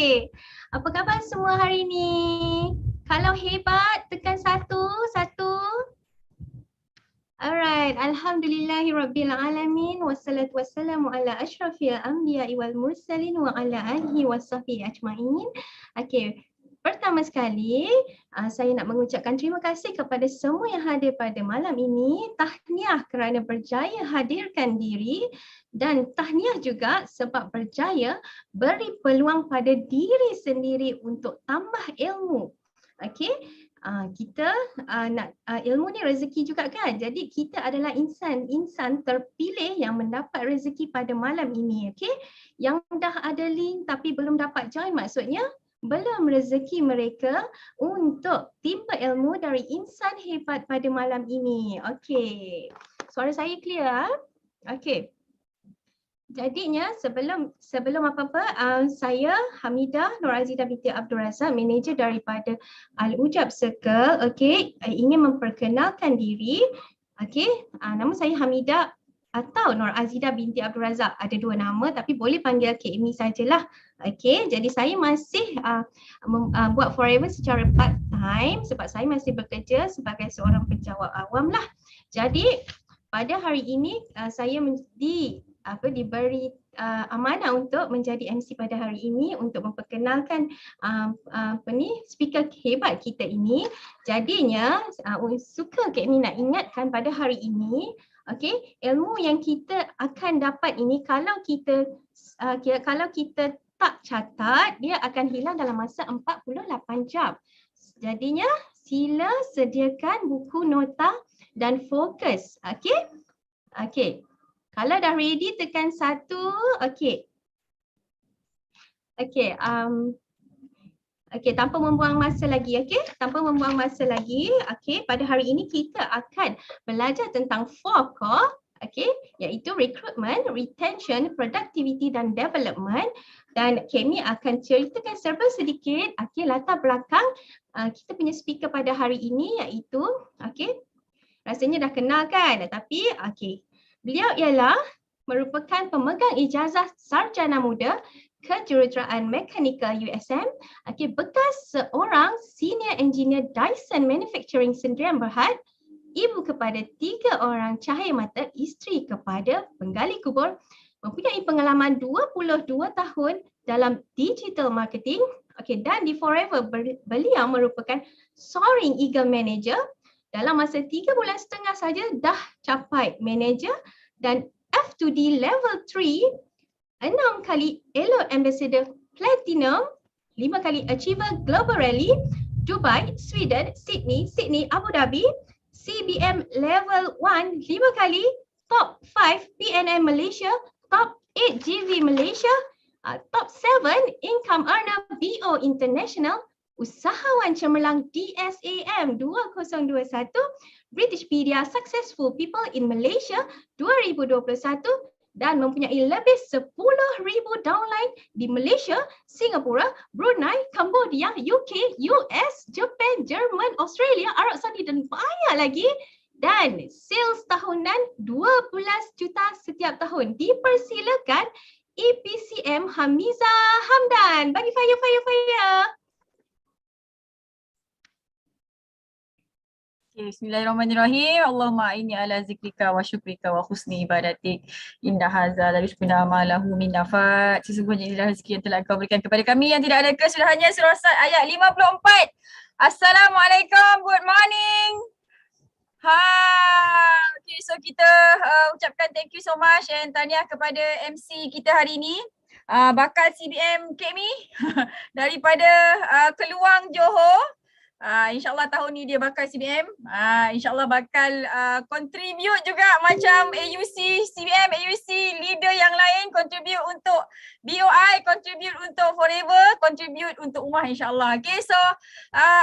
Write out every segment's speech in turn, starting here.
Okey. Apa khabar semua hari ni? Kalau hebat, tekan satu. Alright. Alhamdulillahirrabbilalamin. Wassalatu wassalamu ala ashrafil anbiya'i wal mursalin wa ala alihi wassafi ajma'in. Okey. Pertama sekali, saya nak mengucapkan terima kasih kepada semua yang hadir pada malam ini. Tahniah kerana berjaya hadirkan diri dan tahniah juga sebab berjaya beri peluang pada diri sendiri untuk tambah ilmu. Okey, kita nak ilmu ni rezeki juga kan. Jadi kita adalah insan terpilih yang mendapat rezeki pada malam ini. Okey, yang dah ada link tapi belum dapat join maksudnya belum rezeki mereka untuk timba ilmu dari insan hebat pada malam ini. Okey. Suara saya clear? Okey. Jadinya sebelum apa-apa, saya Hamidah Nur Azidah binti Abdul Razak, manager daripada Al-Ujab Circle, okey, ingin memperkenalkan diri. Okey, nama saya Hamidah atau Nur Azidah binti Abdul Razak. Ada dua nama tapi boleh panggil Kak Amy sajalah. Okey, jadi saya masih buat Forever secara part time sebab saya masih bekerja sebagai seorang penjawat awam lah. Jadi pada hari ini saya diberi amanah untuk menjadi MC pada hari ini untuk memperkenalkan speaker hebat kita ini. Jadinya suka Kak Amy nak ingatkan pada hari ini, okey, ilmu yang kita akan dapat ini kalau kita tak catat, dia akan hilang dalam masa 48 jam. Jadinya sila sediakan buku nota dan fokus. Okey? Okey. Kalau dah ready tekan satu. Okey. Okey, okey, tanpa membuang masa lagi, okey? Tanpa membuang masa lagi, okey, pada hari ini kita akan belajar tentang 4 core, okey, iaitu recruitment, retention, productivity dan development. Dan Kemi akan ceritakan serba sedikit, okey, latar belakang kita punya speaker pada hari ini iaitu, okey, rasanya dah kenal kan? Tapi okey, beliau ialah merupakan pemegang ijazah sarjana muda kejuruteraan Mekanikal USM, okey, bekas seorang senior engineer Dyson Manufacturing Sdn Bhd, ibu kepada 3 orang cahaya mata, isteri kepada penggali kubur, mempunyai pengalaman 22 tahun dalam digital marketing. Okey, dan di Forever beliau merupakan Soaring Eagle Manager. Dalam masa 3 bulan setengah saja dah capai manager dan F2D level 3, 6 kali Elo Ambassador Platinum, 5 kali Achiever Global Rally, Dubai, Sweden, Sydney, Abu Dhabi, CBM level 1, 5 kali, top 5 PNM Malaysia, top 8 GV Malaysia, top 7 income earner BO International, usahawan cemerlang DSAM 2021, Britishpedia Successful People in Malaysia 2021 dan mempunyai lebih 10,000 downline di Malaysia, Singapura, Brunei, Cambodia, UK, US, Japan, Jerman, Australia, Arab Saudi dan banyak lagi. Dan sales tahunan 12 juta setiap tahun. Dipersilakan EPCM Hamizah Hamdan. Bagi fire. Bismillahirrahmanirrahim. Allahumma inni ala zikrika wa syukrika wa husni ibadatik. Indah hazal la yusbina malahu min nafat. Sesungguhnya inilah rezeki yang telah kau berikan kepada kami yang tidak ada kesudahannya. Surah Sad ayat 54. Assalamualaikum, good morning. Okay, so kita ucapkan thank you so much and tahniah kepada MC kita hari ini, bakal CBM Kemi daripada Keluang, Johor. InsyaAllah tahun ni dia bakal CBM, InsyaAllah bakal contribute juga macam AUC, CBM, AUC, leader yang lain, contribute untuk BOI, contribute untuk Forever, contribute untuk Ummah insyaAllah. Okay, so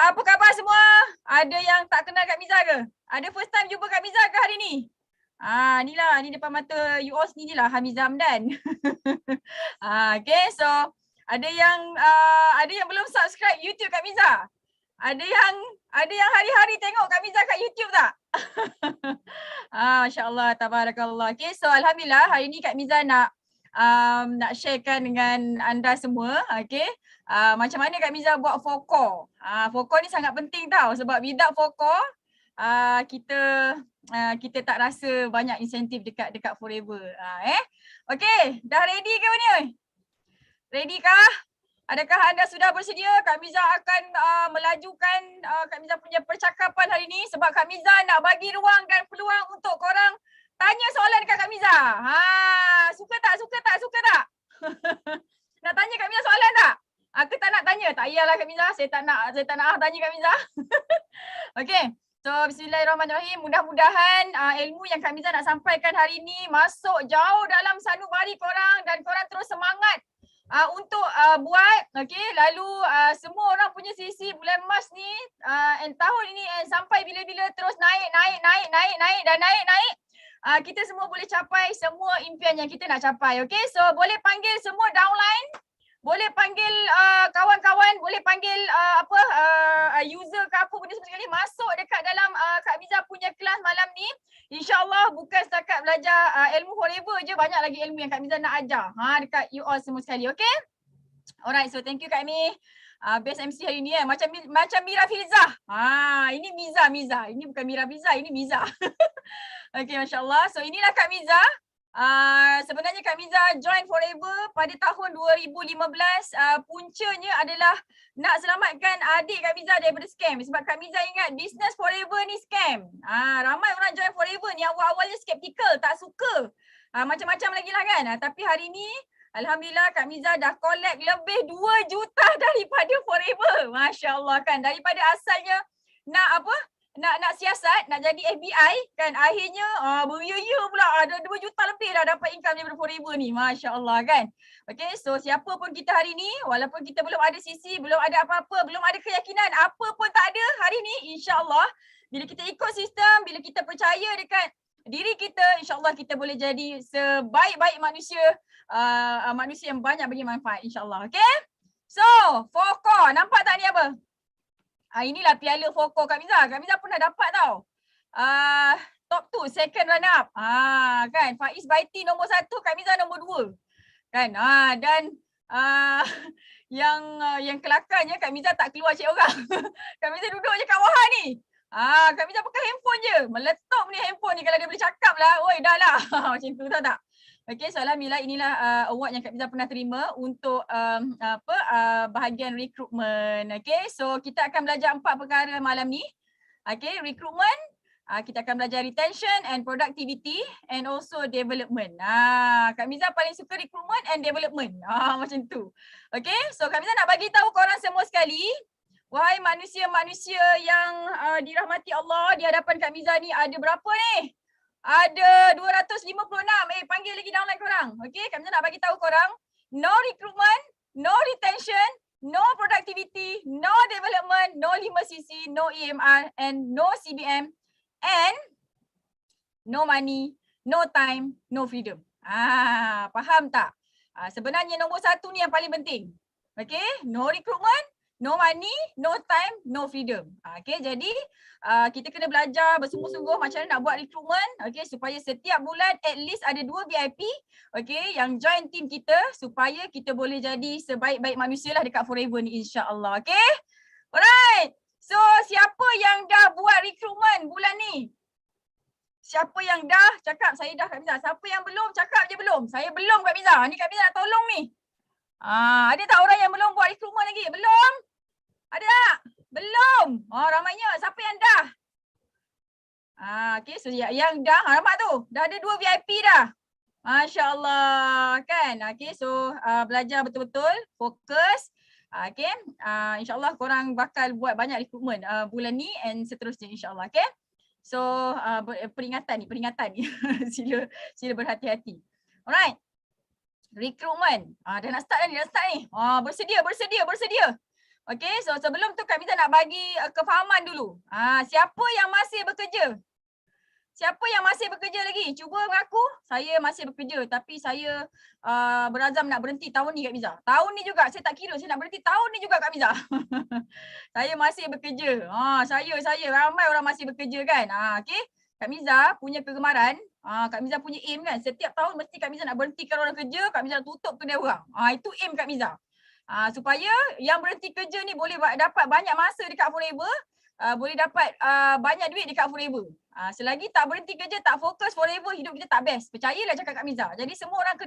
apa khabar semua? Ada yang tak kenal Kak Miza ke? Ada first time jumpa Kak Miza ke hari ni? Ni depan mata you all sendiri lah, Hamizah Hamdan. Okay, so ada yang belum subscribe YouTube Kak Miza? Ada yang hari-hari tengok Kak Miza kat YouTube tak? Masya Allah, tabarakallah. Okay, so alhamdulillah hari ni Kak Miza nak nak sharekan dengan anda semua. Okay. Macam mana Kak Miza buat 4 core. 4 core ni sangat penting tau, sebab without 4 core kita tak rasa banyak insentif dekat Forever. Okay, dah ready ke mana? Ready kah? Adakah anda sudah bersedia? Kak Miza akan melajukan Kak Miza punya percakapan hari ini, sebab Kak Miza nak bagi ruang dan peluang untuk korang tanya soalan dekat Kak Miza. Suka tak? Suka tak? Suka tak? Nak tanya Kak Miza soalan tak? Aku tak nak tanya. Tak payahlah Kak Miza. Saya tak nak tanya Kak Miza. Okay. So bismillahirrahmanirrahim. Mudah-mudahan ilmu yang Kak Miza nak sampaikan hari ini masuk jauh dalam sanubari korang dan korang terus semangat untuk buat. Okay. Lalu semua orang punya sisi bulan Mac ni tahun ini sampai bila-bila terus naik dan naik. Kita semua boleh capai semua impian yang kita nak capai. Okay. So boleh panggil semua downline. Boleh panggil kawan-kawan, boleh panggil user ke apa benda semua sekali masuk dekat dalam Kak Miza punya kelas malam ni. InsyaAllah bukan setakat belajar ilmu Forever je, banyak lagi ilmu yang Kak Miza nak ajar dekat you all semua sekali. Okay? Alright, so thank you Kak Mi. Best MC hari ni macam Mira Filzah. Ini Miza. Ini bukan Mira Filzah, ini Miza. Okay, Masya Allah. So inilah Kak Miza. Sebenarnya Kak Miza join Forever pada tahun 2015. Puncanya adalah nak selamatkan adik Kak Miza daripada scam. Sebab Kak Miza ingat business Forever ni scam. Ramai orang join Forever ni awal-awalnya skeptical, tak suka. Macam-macam lagi lah kan. Tapi hari ni alhamdulillah Kak Miza dah collect lebih 2 juta daripada Forever. Masya Allah kan. Daripada asalnya nak siasat, nak jadi FBI kan, akhirnya beria pula ada 2 juta lebih dah dapat income daripada Forever ni. Masya Allah kan. Okay, so siapa pun kita hari ni, walaupun kita belum ada sisi, belum ada apa-apa, belum ada keyakinan, apa pun tak ada hari ni, insyaAllah bila kita ikut sistem, bila kita percaya dekat diri kita, insyaAllah kita boleh jadi sebaik-baik manusia, manusia yang banyak bagi manfaat, insyaAllah. Okay, so 4 core, nampak tak ni apa? Inilah piala 4 core Kak Miza. Kak Miza pernah dapat tau. Top 2, second runner up. Kan, Faiz Baiti nombor 1, Kak Miza nombor 2. Kan, dan yang kelakarnya Kak Miza tak keluar cek orang. Kak Miza duduk je kat Wahar ni. Kak Miza pakai handphone je. Meletup ni handphone ni, kalau dia boleh cakap lah. Oi, dah lah. Macam tu, tahu tak? Okay, so alhamdulillah inilah award yang Kak Miza pernah terima untuk bahagian recruitment. Okay, so kita akan belajar 4 perkara malam ni. Okay, recruitment, kita akan belajar retention and productivity and also development. Kak Miza paling suka recruitment and development. Macam tu. Okay, so Kak Miza nak bagi tahu korang semua sekali, wahai manusia-manusia yang dirahmati Allah, di hadapan Kak Miza ni ada berapa ni? Ada 256. Panggil lagi downline korang. Okay, Kak Miza nak bagi tahu korang, no recruitment, no retention, no productivity, no development, no 5cc, no EMR and no CBM and no money, no time, no freedom. Faham tak? Sebenarnya nombor 1 ni yang paling penting. Okay, no recruitment, no money, no time, no freedom. Okay, jadi kita kena belajar bersungguh-sungguh macam mana nak buat recruitment, okay, supaya setiap bulan at least ada 2 VIP, okay, yang join team kita supaya kita boleh jadi sebaik-baik manusia lah dekat Forever ni, insyaAllah. Okay, alright. So siapa yang dah buat recruitment bulan ni? Siapa yang dah cakap saya dah Kak Miza? Siapa yang belum cakap je belum? Saya belum Kak Miza. Ni Kak Miza nak tolong ni. Ada tak orang yang belum buat recruitment lagi? Belum? Ada tak? Belum. Ramainya. Siapa yang dah? Okay, so yang dah, nampak tu? Dah ada 2 VIP dah. Masya Allah. Kan? Okay, so belajar betul-betul. Fokus. Okay. InsyaAllah korang bakal buat banyak recruitment bulan ni and seterusnya insyaAllah. Okay. So peringatan ni. sila berhati-hati. Alright. Recruitment. Dah nak start ni. Bersedia. Okay, so sebelum tu Kak Miza nak bagi kefahaman dulu. Siapa yang masih bekerja? Siapa yang masih bekerja lagi? Cuba mengaku, saya masih bekerja tapi saya berazam nak berhenti tahun ni Kak Miza. Tahun ni juga, saya tak kira saya nak berhenti tahun ni juga Kak Miza. Saya masih bekerja. Saya ramai orang masih bekerja kan. Okay. Kak Miza punya kegemaran, Kak Miza punya aim kan, setiap tahun mesti Kak Miza nak berhentikan orang kerja, Kak Miza nak tutup kedai orang. Itu aim Kak Miza. Supaya yang berhenti kerja ni boleh dapat banyak masa dekat Forever, boleh dapat banyak duit dekat Forever. Selagi tak berhenti kerja, tak fokus Forever, hidup kita tak best. Percayalah cakap Kak Miza. Jadi semua orang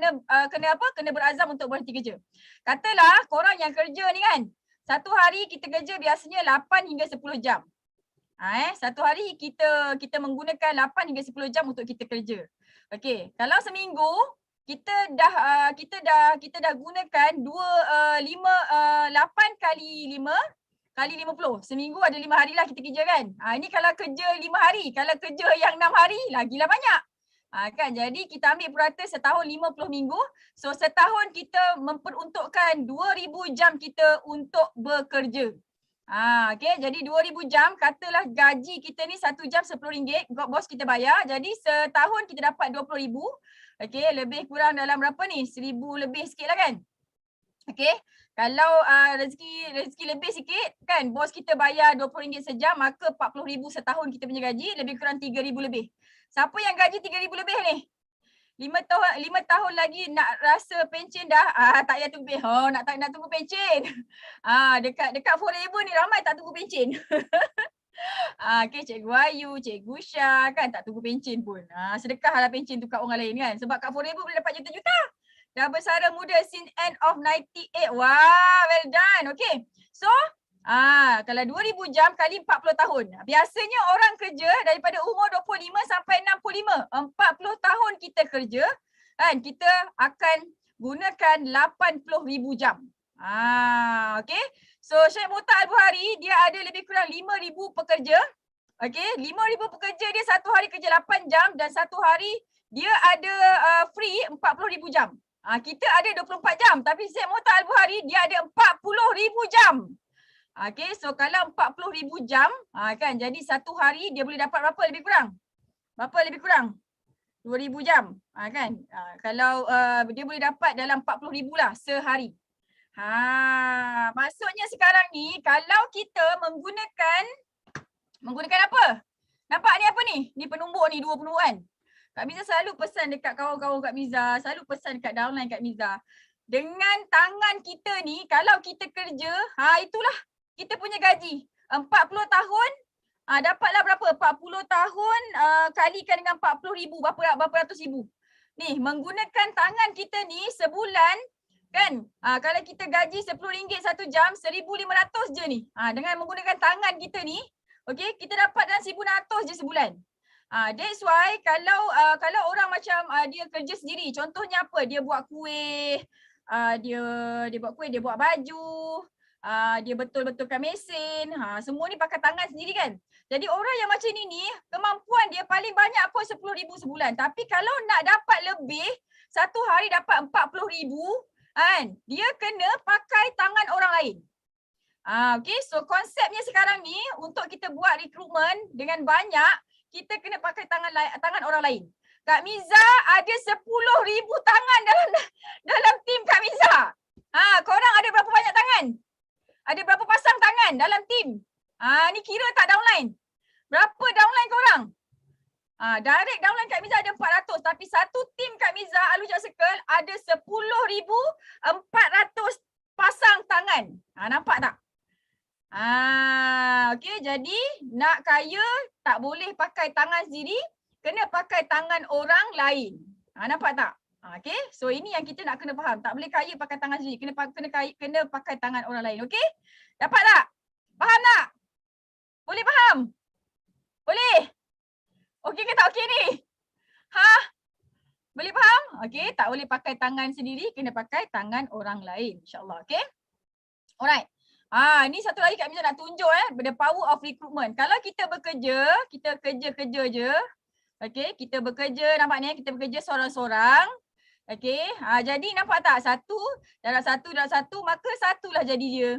kena berazam untuk berhenti kerja. Katalah korang yang kerja ni kan, satu hari kita kerja biasanya 8 hingga 10 jam. Satu hari kita menggunakan 8 hingga 10 jam untuk kita kerja. Okey, kalau seminggu kita dah gunakan 8 kali 5 kali 50. Seminggu ada 5 hari lah kita kerja kan. Ini kalau kerja 5 hari, kalau kerja yang 6 hari lagilah banyak. Kan, jadi kita ambil purata setahun 50 minggu. So setahun kita memperuntukkan 2000 jam kita untuk bekerja. Okay, jadi 2000 jam, katalah gaji kita ni 1 jam RM10, bos kita bayar. Jadi setahun kita dapat 20,000. Okay, lebih kurang dalam berapa ni? 1000 lebih sikit lah kan? Okay, kalau rezeki lebih sikit kan, bos kita bayar RM20 sejam, maka 40,000 setahun kita punya gaji, lebih kurang 3,000 lebih. Siapa yang gaji 3,000 lebih ni? 5 tahun lagi nak rasa pencen dah, tak payah tunggu. Nak tunggu pencen. Dekat Forever ni ramai tak tunggu pencen. Okay, Cikgu Ayu, Cikgu Syah kan tak tunggu pencen pun. Sedekahlah pencen tu kat orang lain kan. Sebab kat Forever boleh dapat juta-juta. Dah bersara muda since end of 98. Wah, well done. Okay. So, kalau 2000 jam kali 40 tahun. Biasanya orang kerja daripada umur 25 sampai 65. 40 tahun kita kerja kan, kita akan gunakan 80,000 jam. Okay. So Syekh Muhtar Al-Bukhari dia ada lebih kurang 5,000 pekerja. Okay, 5,000 pekerja dia satu hari kerja 8 jam dan satu hari dia ada free 40,000 jam. Kita ada 24 jam tapi Syekh Muhtar Al-Bukhari dia ada 40,000 jam. Okay, so kalau 40,000 jam kan, jadi satu hari dia boleh dapat berapa lebih kurang? Berapa lebih kurang? 2,000 jam kan. Kalau dia boleh dapat dalam 40,000 lah sehari. Maksudnya sekarang ni kalau kita menggunakan apa? Nampak ni apa ni? Ni penumbuk ni, 2 penumbuk kan. Kak Miza selalu pesan dekat kawan-kawan Kak Miza, selalu pesan dekat downline Kak Miza. Dengan tangan kita ni kalau kita kerja, itulah kita punya gaji. 40 tahun, dapatlah berapa? 40 tahun kalikan dengan 40,000, berapa ratus ribu. Ni, menggunakan tangan kita ni sebulan, kan? Kalau kita gaji RM10 satu jam, 1,500 je ni. Dengan menggunakan tangan kita ni, okay, kita dapat dalam 1,600 je sebulan. That's why kalau orang macam dia kerja sendiri, contohnya apa? Dia buat kuih, dia buat kuih, dia buat baju, dia betul-betulkan mesin, semua ni pakai tangan sendiri kan. Jadi orang yang macam ni kemampuan dia paling banyak pun 10,000 sebulan. Tapi kalau nak dapat lebih, satu hari dapat 40,000 kan, dia kena pakai tangan orang lain. Okay, so konsepnya sekarang ni untuk kita buat rekrutmen dengan banyak, kita kena pakai tangan orang lain. Kak Miza ada 10,000 tangan dalam tim Kak Miza. Korang ada berapa banyak tangan? Ada berapa pasang tangan dalam tim? Ni kira tak downline. Berapa downline korang? Direct downline Kak Miza ada 400, tapi satu tim Kak Miza Alwi Job Circle ada 10,400 pasang tangan. Nampak tak? Okay, jadi nak kaya tak boleh pakai tangan sendiri, kena pakai tangan orang lain. Nampak tak? Okay, so ini yang kita nak kena faham. Tak boleh kaya pakai tangan sendiri, kena pakai tangan orang lain. Okay, dapat tak? Faham tak? Boleh faham? Boleh? Okey ke tak okey ni? Boleh faham? Okay, tak boleh pakai tangan sendiri, kena pakai tangan orang lain. InsyaAllah, okay? Alright. Ni satu lagi Kak Miza nak tunjuk the power of recruitment. Kalau kita bekerja, kita kerja je. Okay, kita bekerja, nampak ni kita bekerja seorang-seorang. Okay, jadi nampak tak? Satu, maka satulah jadi dia.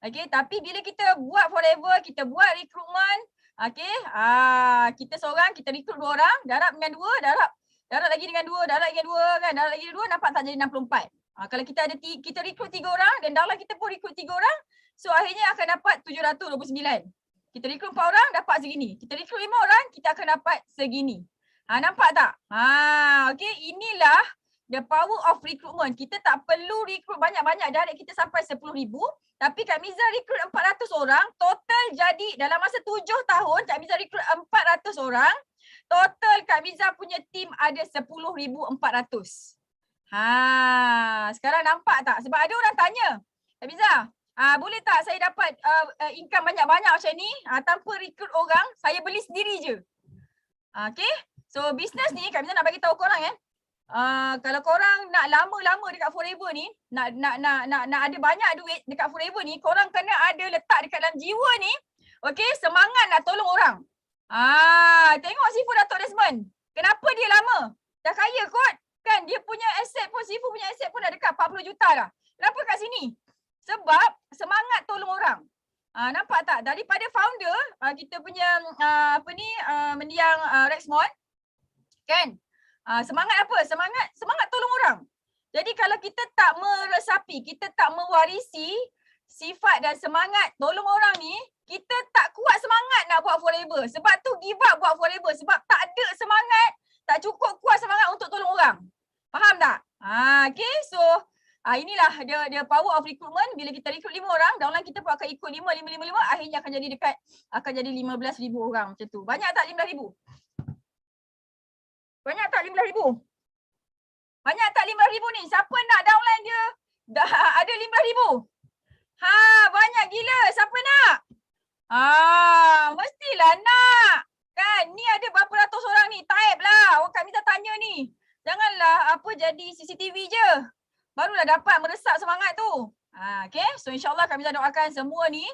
Okay, tapi bila kita buat Forever, kita buat recruitment, okay, kita seorang, kita recruit 2 orang, darab dengan 2, darab lagi dengan 2, darab lagi dengan 2 kan, darab lagi dengan 2, nampak tak jadi 64. Kalau kita recruit 3 orang dan dalam kita pun recruit 3 orang, so akhirnya akan dapat 729. Kita rekrut 4 orang dapat segini. Kita rekrut 5 orang kita akan dapat segini. Nampak tak? Okay, inilah the power of recruitment. Kita tak perlu rekrut banyak-banyak, direct kita sampai 10,000. Tapi Kak Miza rekrut 400 orang, total jadi dalam masa 7 tahun Kak Miza rekrut 400 orang. Total Kak Miza punya team ada 10,400. Sekarang nampak tak? Sebab ada orang tanya, Kak Miza, boleh tak saya dapat income banyak-banyak macam ni tanpa rekrut orang, saya beli sendiri je. Okay, so business ni Kak Miza nak bagi tahu korang kalau korang nak lama-lama dekat Forever ni, nak ada banyak duit dekat Forever ni, korang kena ada letak dekat dalam jiwa ni, okay, semangat nak tolong orang. Tengok Sifu Datuk Desmond. Kenapa dia lama? Dah kaya kot. Kan dia punya aset pun, Sifu punya aset pun dah dekat 40 juta dah. Kenapa kat sini? Sebab semangat tolong orang. Nampak tak? Daripada founder kita punya mendiang Rexmond, kan? Semangat apa? Semangat tolong orang. Jadi kalau kita tak meresapi, kita tak mewarisi sifat dan semangat tolong orang ni, kita tak kuat semangat nak buat Forever. Sebab tu give up buat Forever. Sebab tak ada semangat, tak cukup kuat semangat untuk tolong orang. Faham tak? Okay, so inilah dia power of recruitment. Bila kita rekrut 5 orang, downline kita pun akan ikut 5, akhirnya akan jadi 15,000 orang macam tu. Banyak tak 15,000? Banyak tak 15,000? Banyak tak 15,000 ni? Siapa nak downline dia dah ada 15,000? Banyak gila. Siapa nak? Mestilah nak. Kan? Ni ada berapa ratus orang ni. Type lah. Orang Kak Miza tanya ni. Janganlah jadi CCTV je. Barulah dapat meresap semangat tu. Okay. So insyaAllah Kak Miza doakan semua ni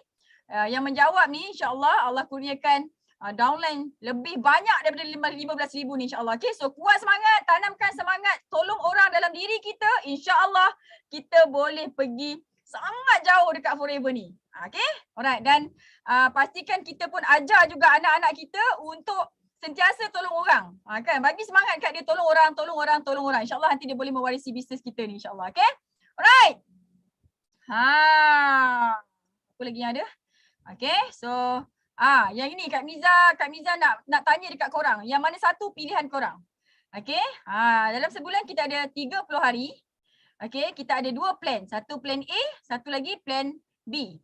yang menjawab ni, insyaAllah Allah kurniakan downline lebih banyak daripada 15,000 ni insyaAllah. Okay. So kuat semangat. Tanamkan semangat. Tolong orang dalam diri kita. InsyaAllah kita boleh pergi sangat jauh dekat Forever ni. Okay. Alright. Dan pastikan kita pun ajar juga anak-anak kita untuk sentiasa tolong orang. Kan? Bagi semangat kat dia tolong orang. InsyaAllah nanti dia boleh mewarisi bisnes kita ni insyaAllah. Okay. Alright. Apa lagi yang ada? Okay. So yang ini Kak Miza nak tanya dekat korang. Yang mana satu pilihan korang? Okay. Dalam sebulan kita ada 30 hari. Okay. Kita ada 2 plan. Satu plan A, satu lagi plan B.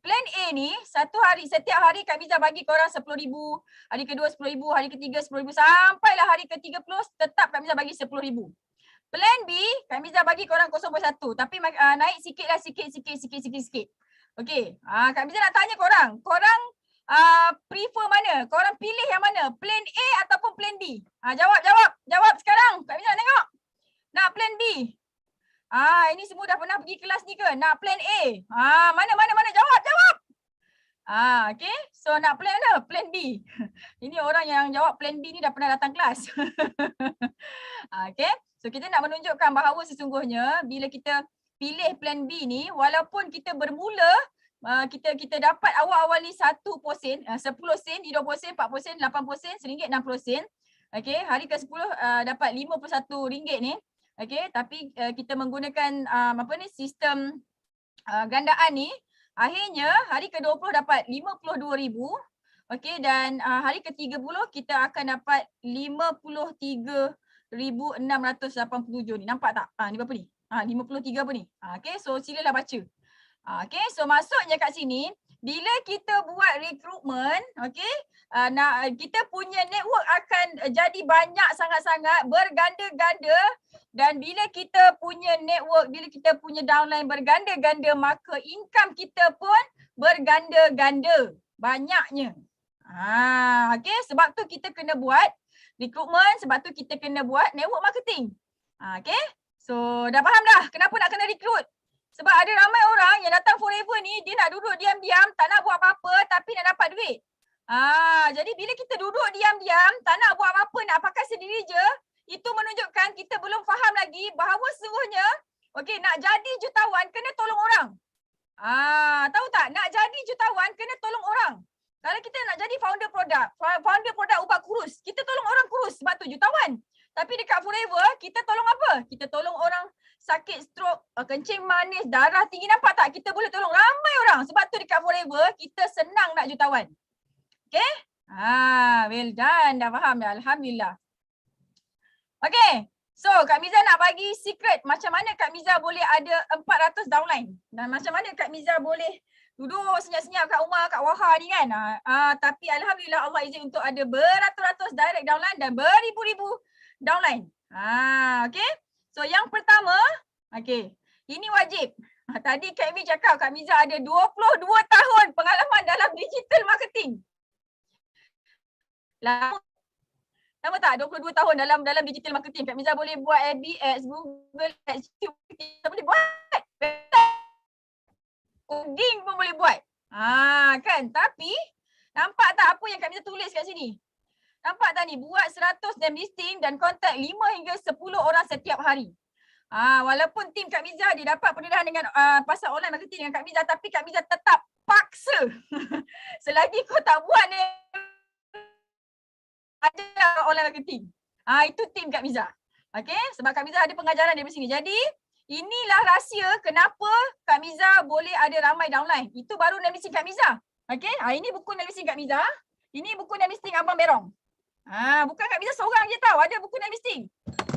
Plan A ni setiap hari Kak Miza bagi korang 10,000, hari kedua 10,000, hari ketiga 10,000, sampailah hari ke-30 tetap Kak Miza bagi 10,000. Plan B, Kak Miza bagi korang 0.1 tapi naik sikit lah, sikit. Okay, Kak Miza nak tanya korang prefer mana? Korang pilih yang mana? Plan A ataupun plan B? Jawab sekarang. Kak Miza nak tengok. Nak plan B? Ini semua dah pernah pergi kelas ni ke? Nak plan A? Mana? Jawab. Okay. So nak plan mana? Plan B. Ini orang yang jawab plan B ni dah pernah datang kelas. Okay. So kita nak menunjukkan bahawa sesungguhnya bila kita pilih plan B ni, walaupun kita bermula kita dapat awal-awal ni 1 sen, 10 sen, 20 sen, 40 sen, 80 sen, RM1, 60 sen. Okay. Hari ke-10 dapat RM51 ni. Okay, tapi kita menggunakan sistem gandaan ni, akhirnya hari ke-20 dapat 52,000. Okay, dan hari ke-30 kita akan dapat 53,687 ni. Nampak tak? Ni berapa ni? 53 apa ni? Okay, so silalah baca. Okay, so maksudnya kat sini, bila kita buat recruitment, okay, kita punya network akan jadi banyak sangat-sangat, berganda-ganda. Dan bila kita punya network, bila kita punya downline berganda-ganda, maka income kita pun berganda-ganda banyaknya. Okay, sebab tu kita kena buat recruitment, sebab tu kita kena buat network marketing. Okay, so dah faham dah kenapa nak kena recruit? Sebab ada ramai orang yang datang Forever ni, dia nak duduk diam-diam, tak nak buat apa-apa tapi nak dapat duit. Jadi bila kita duduk diam-diam, tak nak buat apa-apa, nak pakai sendiri je, itu menunjukkan kita belum faham lagi bahawa sesungguhnya, okay, nak jadi jutawan kena tolong orang. Tahu tak? Nak jadi jutawan kena tolong orang. Kalau kita nak jadi founder produk ubat kurus, kita tolong orang kurus sebab tu jutawan. Tapi dekat Forever, kita tolong apa? Kita tolong orang sakit stroke, kencing manis, darah tinggi. Nampak tak? Kita boleh tolong ramai orang. Sebab tu dekat Forever, kita senang nak jutawan. Okay? Well done. Dah faham dah. Alhamdulillah. Okay. So Kak Miza nak bagi secret macam mana Kak Miza boleh ada 400 downline. Dan macam mana Kak Miza boleh duduk senyap-senyap kat rumah, kat Waha ni kan. Tapi Alhamdulillah Allah izin untuk ada beratus-ratus direct downline dan beribu-ribu downline. Okay. So yang pertama, okay, ini wajib. Tadi Kak Mi cakap Kak Miza ada 22 tahun pengalaman dalam digital marketing. Lama tak 22 tahun dalam digital marketing? Kak Miza boleh buat FB Ads, Google Ads, YouTube, kita boleh buat. Coding pun boleh buat. Kan? Tapi nampak tak apa yang Kak Miza tulis kat sini? Nampak tak ni? Buat 100 name listing dan kontak 5 hingga 10 orang setiap hari. Walaupun tim Kak Miza dia dapat pendedahan dengan pasal online marketing dengan Kak Miza, tapi Kak Miza tetap paksa. Selagi kau tak buat ni ada online marketing. Itu tim Kak Miza. Okay, sebab Kak Miza ada pengajaran dari sini. Jadi inilah rahsia kenapa Kak Miza boleh ada ramai downline. Itu baru name listing Kak Miza. Okay, ini buku name listing Kak Miza. Ini buku name listing Abang Berong. Bukan Kak Miza seorang je tahu ada buku name listing.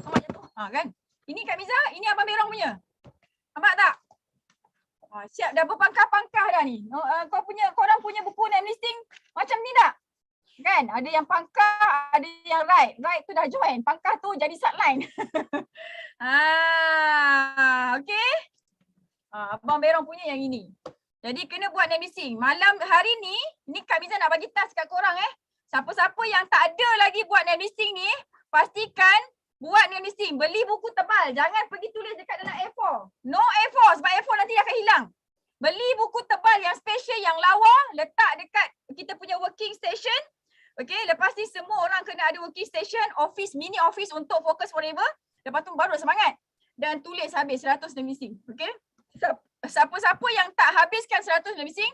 Sama jatuh. Kan? Ini Kak Miza, ini Abang Berong punya. Nampak tak? Siap dah berpangkah-pangkah dah ni. Korang punya buku name listing macam ni tak? Kan? Ada yang pangkah, ada yang right. Right tu dah join. Pangkah tu jadi subline. Okay. Abang Berong punya yang ini. Jadi kena buat name listing. Malam hari ni Kak Miza nak bagi task kat korang Siapa-siapa yang tak ada lagi buat name listing ni, pastikan buat name listing. Beli buku tebal. Jangan pergi tulis dekat dalam A4. No A4 sebab A4 nanti akan hilang. Beli buku tebal yang special, yang lawa, letak dekat kita punya working station. Okay, lepas ni semua orang kena ada working station, office, mini office untuk focus forever. Lepas tu baru semangat. Dan tulis habis 100 name listing. Okay. Siapa-siapa yang tak habiskan 100 name listing,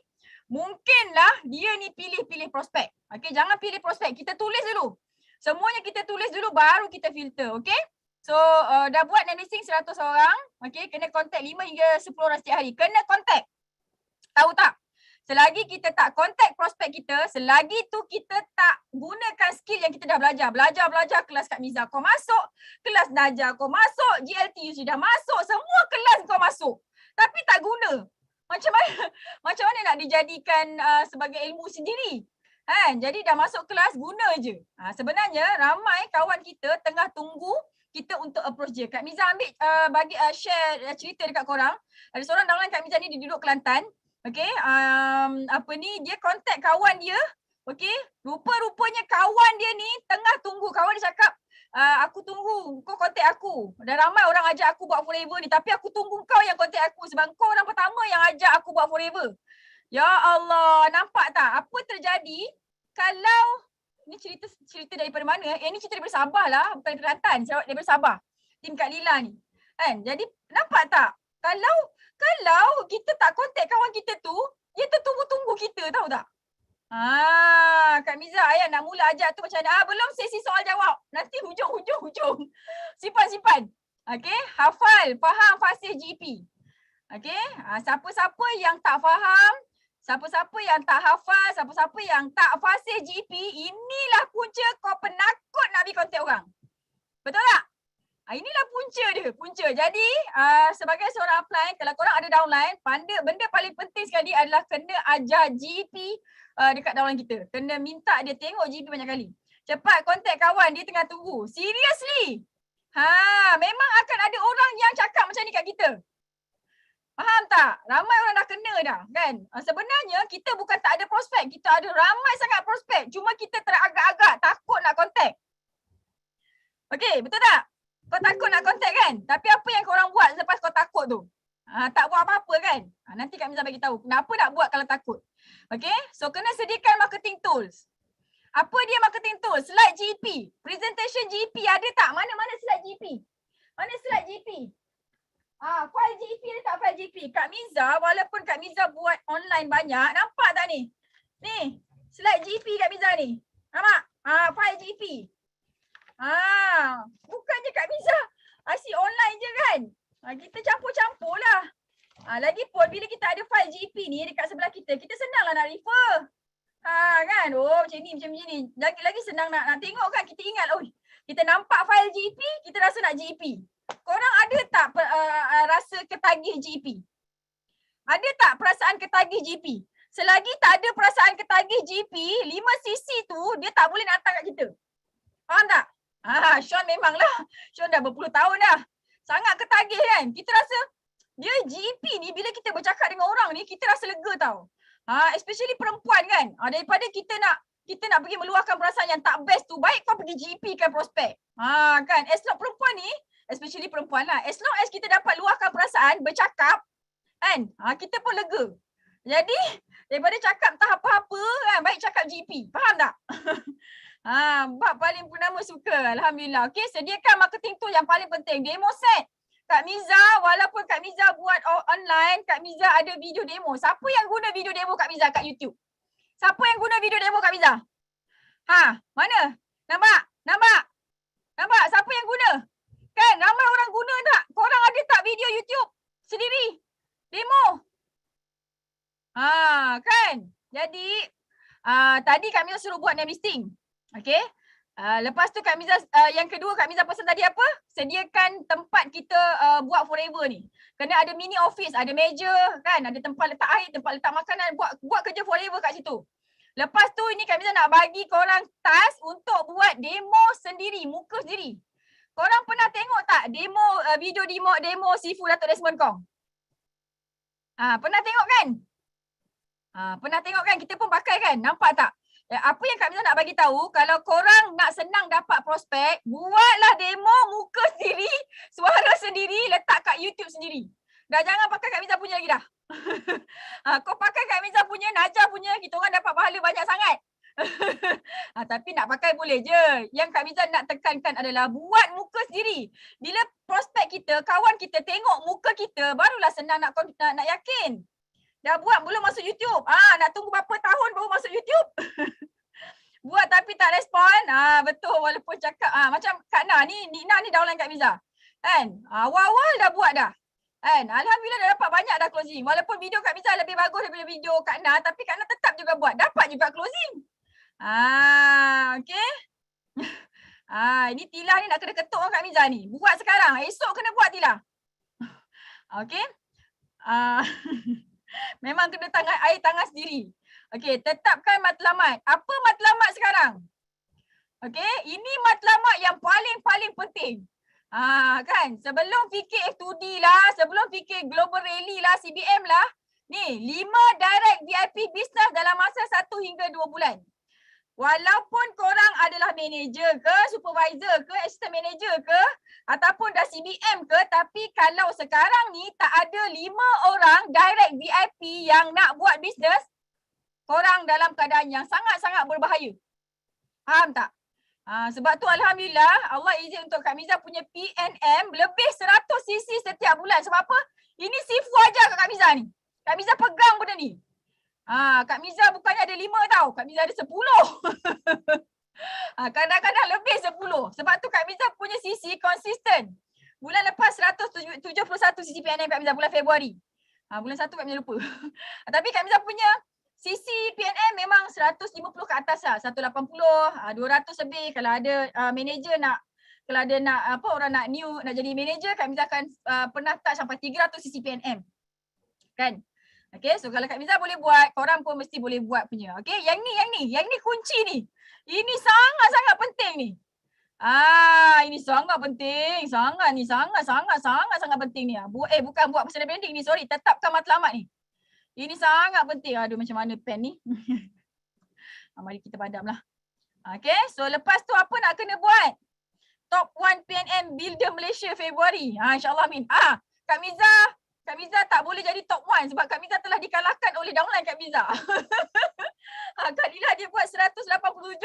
mungkinlah dia ni pilih-pilih prospek. Okay, jangan pilih prospek. Kita tulis dulu. Semuanya kita tulis dulu baru kita filter. Okay. So, dah buat name listing 100 orang. Okay, kena contact 5 hingga 10 orang setiap hari. Kena contact. Tahu tak? Selagi kita tak contact prospek kita, selagi tu kita tak gunakan skill yang kita dah belajar. Belajar kelas Kak Miza kau masuk, kelas Najah kau masuk, GLTU sudah masuk, semua kelas kau masuk. Tapi tak guna. Macam mana nak dijadikan sebagai ilmu sendiri? Jadi dah masuk kelas, guna je. Sebenarnya ramai kawan kita tengah tunggu kita untuk approach dia. Kak Miza ambil bagi share cerita dekat korang. Ada seorang downline Kak Miza ni, dia duduk Kelantan. Okay, dia contact kawan dia. Okay, rupa-rupanya kawan dia ni tengah tunggu. Kawan dia cakap, aku tunggu, kau contact aku. Dan ramai orang ajak aku buat forever ni, tapi aku tunggu kau yang contact aku sebab kau orang pertama yang ajak aku buat forever. Ya Allah, nampak tak apa terjadi kalau ni cerita daripada mana? Ni cerita daripada Sabah lah, bukan daripada Kelantan, daripada Sabah. Tim Kak Lila ni. Kan? Jadi nampak tak? Kalau kita tak contact kawan kita tu, dia tertunggu-tunggu kita, tahu tak? Kak Miza, ayah nak mula ajak tu macam mana? Belum sesi soal jawab. Nanti hujung. Simpan. Okay, hafal, faham fasih GP. Okay, siapa-siapa yang tak faham, siapa-siapa yang tak hafal, siapa-siapa yang tak fasih GP, inilah punca kau penakut nak pergi contact orang. Betul tak? Inilah punca. Jadi sebagai seorang upline, kalau korang ada downline, benda paling penting sekali adalah kena ajar GP dekat downline kita. Kena minta dia tengok GP banyak kali. Cepat contact kawan, dia tengah tunggu. Seriously. Memang akan ada orang yang cakap macam ni kat kita. Faham tak? Ramai orang dah kena dah, kan? Sebenarnya kita bukan tak ada prospek, kita ada ramai sangat prospek. Cuma kita teragak-agak takut nak contact. Okay, betul tak? Kau takut nak contact kan? Tapi apa yang korang buat selepas kau takut tu? Tak buat apa-apa kan? Nanti Kak Miza bagi tahu kenapa nak buat kalau takut. Okay? So kena sediakan marketing tools. Apa dia marketing tools? Slide GP. Presentation GP ada tak? Mana slide GP? Mana slide GP? File GP ada tak file GP? Kak Miza, walaupun Kak Miza buat online banyak, nampak tak ni? Ni, slide GP Kak Miza ni. Nampak? File GP. Bukannya Kak Miza asyik online je kan? Kita campur-campur lah. Lagipun bila kita ada file GP ni dekat sebelah kita, kita senanglah nak refer. Kan? Oh macam ni. Lagi senang nak tengok kan. Kita ingat, kita nampak file GP, kita rasa nak GP. Korang ada tak rasa ketagih GP? Ada tak perasaan ketagih GP? Selagi tak ada perasaan ketagih GP, 5cc tu dia tak boleh nak datang kat kita. Faham tak? Sean memanglah. Sean dah berpuluh tahun dah. Sangat ketagih kan. Kita rasa dia GP ni bila kita bercakap dengan orang ni kita rasa lega tau. Especially perempuan kan. Daripada kita nak pergi meluahkan perasaan yang tak best tu, baik kau pergi GP kan prospek. Kan. As long perempuan ni, especially perempuan lah. As long as kita dapat luahkan perasaan, bercakap kan. Kita pun lega. Jadi daripada cakap tak apa-apa kan, baik cakap GP. Faham tak? Bab paling purnama suka. Alhamdulillah. Okey, sediakan marketing tu yang paling penting. Demo set. Kak Miza, walaupun Kak Miza buat online, Kak Miza ada video demo. Siapa yang guna video demo Kak Miza kat YouTube? Siapa yang guna video demo Kak Miza? Mana? Nampak? Siapa yang guna? Kan, ramai orang guna tak? Korang ada tak video YouTube sendiri? Demo? Kan? Jadi, tadi Kak Miza suruh buat name listing. Okay. Lepas tu Kak Miza, yang kedua Kak Miza pesan tadi apa? Sediakan tempat kita buat forever ni. Kena ada mini office, ada meja kan, ada tempat letak air, tempat letak makanan, buat kerja forever kat situ. Lepas tu ini Kak Miza nak bagi korang task untuk buat demo sendiri, muka sendiri. Korang pernah tengok tak demo video demo Sifu Datuk Desmond Kong? Pernah tengok kan? Pernah tengok kan? Kita pun pakai kan? Nampak tak? Apa yang Kak Miza nak bagi tahu, kalau korang nak senang dapat prospek, buatlah demo muka sendiri, suara sendiri, letak kat YouTube sendiri. Dah jangan pakai Kak Miza punya lagi dah. Kau pakai Kak Miza punya, Najah punya, kita orang dapat pahala banyak sangat. Tapi nak pakai boleh je. Yang Kak Miza nak tekankan adalah buat muka sendiri. Bila prospek kita, kawan kita tengok muka kita, barulah senang nak yakin. Dah buat belum masuk YouTube? Nak tunggu berapa tahun baru masuk YouTube? Buat tapi tak respon. Betul, walaupun cakap macam Kak Na ni, Nina ni downline Kak Miza. Kan? Awal-awal dah buat dah. Kan? Alhamdulillah dah dapat banyak dah closing. Walaupun video Kak Miza lebih bagus daripada video Kak Na, tapi Kak Na tetap juga buat. Dapat juga closing. Okay. Ini Tilah ni nak kena ketuk Kak Miza ni. Buat sekarang. Esok kena buat Tilah. Okay. Memang kena air tangan sendiri. Okey, tetapkan matlamat. Apa matlamat sekarang? Okey, ini matlamat yang paling penting. Kan, sebelum fikir F2D lah, sebelum fikir Global Rally lah, CBM lah, ni 5 direct VIP business dalam masa 1 hingga 2 bulan. Walaupun korang adalah manager ke, supervisor ke, assistant manager ke, ataupun dah CBM ke, tapi kalau sekarang ni tak ada 5 orang direct VIP yang nak buat bisnes, korang dalam keadaan yang sangat-sangat berbahaya. Faham tak? Sebab tu Alhamdulillah Allah izin untuk Kak Miza punya PNM lebih 100cc setiap bulan. Sebab apa? Ini Sifu ajar kat Kak Miza ni. Kak Miza pegang benda ni. Kak Miza bukannya ada 5 tau. Kak Miza ada 10. Kadang-kadang lebih 10. Sebab tu Kak Miza punya CC konsisten. Bulan lepas 171cc PNM Kak Miza bulan Februari. Bulan 1 Kak Miza lupa. Tapi Kak Miza punya CC PNM memang 150 ke atas lah. 180, 200 lebih. Kalau ada manager kalau ada orang nak jadi manager, Kak Miza akan pernah touch sampai 300cc PNM. Kan? Okay, so kalau Kak Miza boleh buat, korang pun mesti boleh buat punya. Okay, yang ni kunci ni. Ini sangat-sangat penting ni. Ini sangat penting. Sangat penting ni. Bukan buat personal branding ni, sorry. Tetapkan matlamat ni. Ini sangat penting. Aduh, macam mana pen ni? Mari kita padamlah. Okay, so lepas tu apa nak kena buat? Top 1 PNM Builder Malaysia Februari. InsyaAllah amin. Kak Miza tak boleh jadi top 1 sebab Kak Miza telah dikalahkan oleh downline Kak Miza. Kak Dila dia buat 187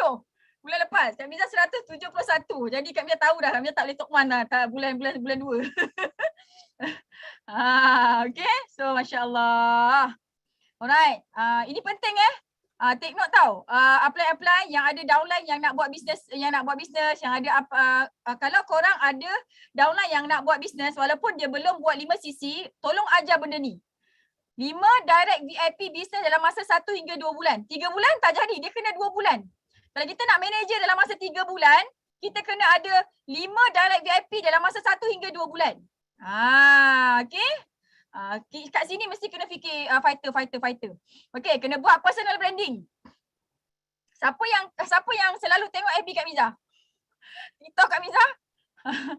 bulan lepas. Kak Miza 171. Jadi Kak Miza tahu dah Kak Miza tak boleh top 1 dah bulan 2. Okay, so masya-Allah. Alright, ini penting take note tau. Apply yang ada downline yang nak buat bisnes, yang ada kalau korang ada downline yang nak buat bisnes walaupun dia belum buat 5cc, tolong ajar benda ni. 5 direct VIP business dalam masa 1 hingga 2 bulan. 3 bulan tak jadi, dia kena 2 bulan. Kalau kita nak manager dalam masa 3 bulan, kita kena ada 5 direct VIP dalam masa 1 hingga 2 bulan. Okay. Kat sini mesti kena fikir fighter. Okay, kena buat personal branding. Siapa yang selalu tengok FB Kak Miza? TikTok Kak Miza?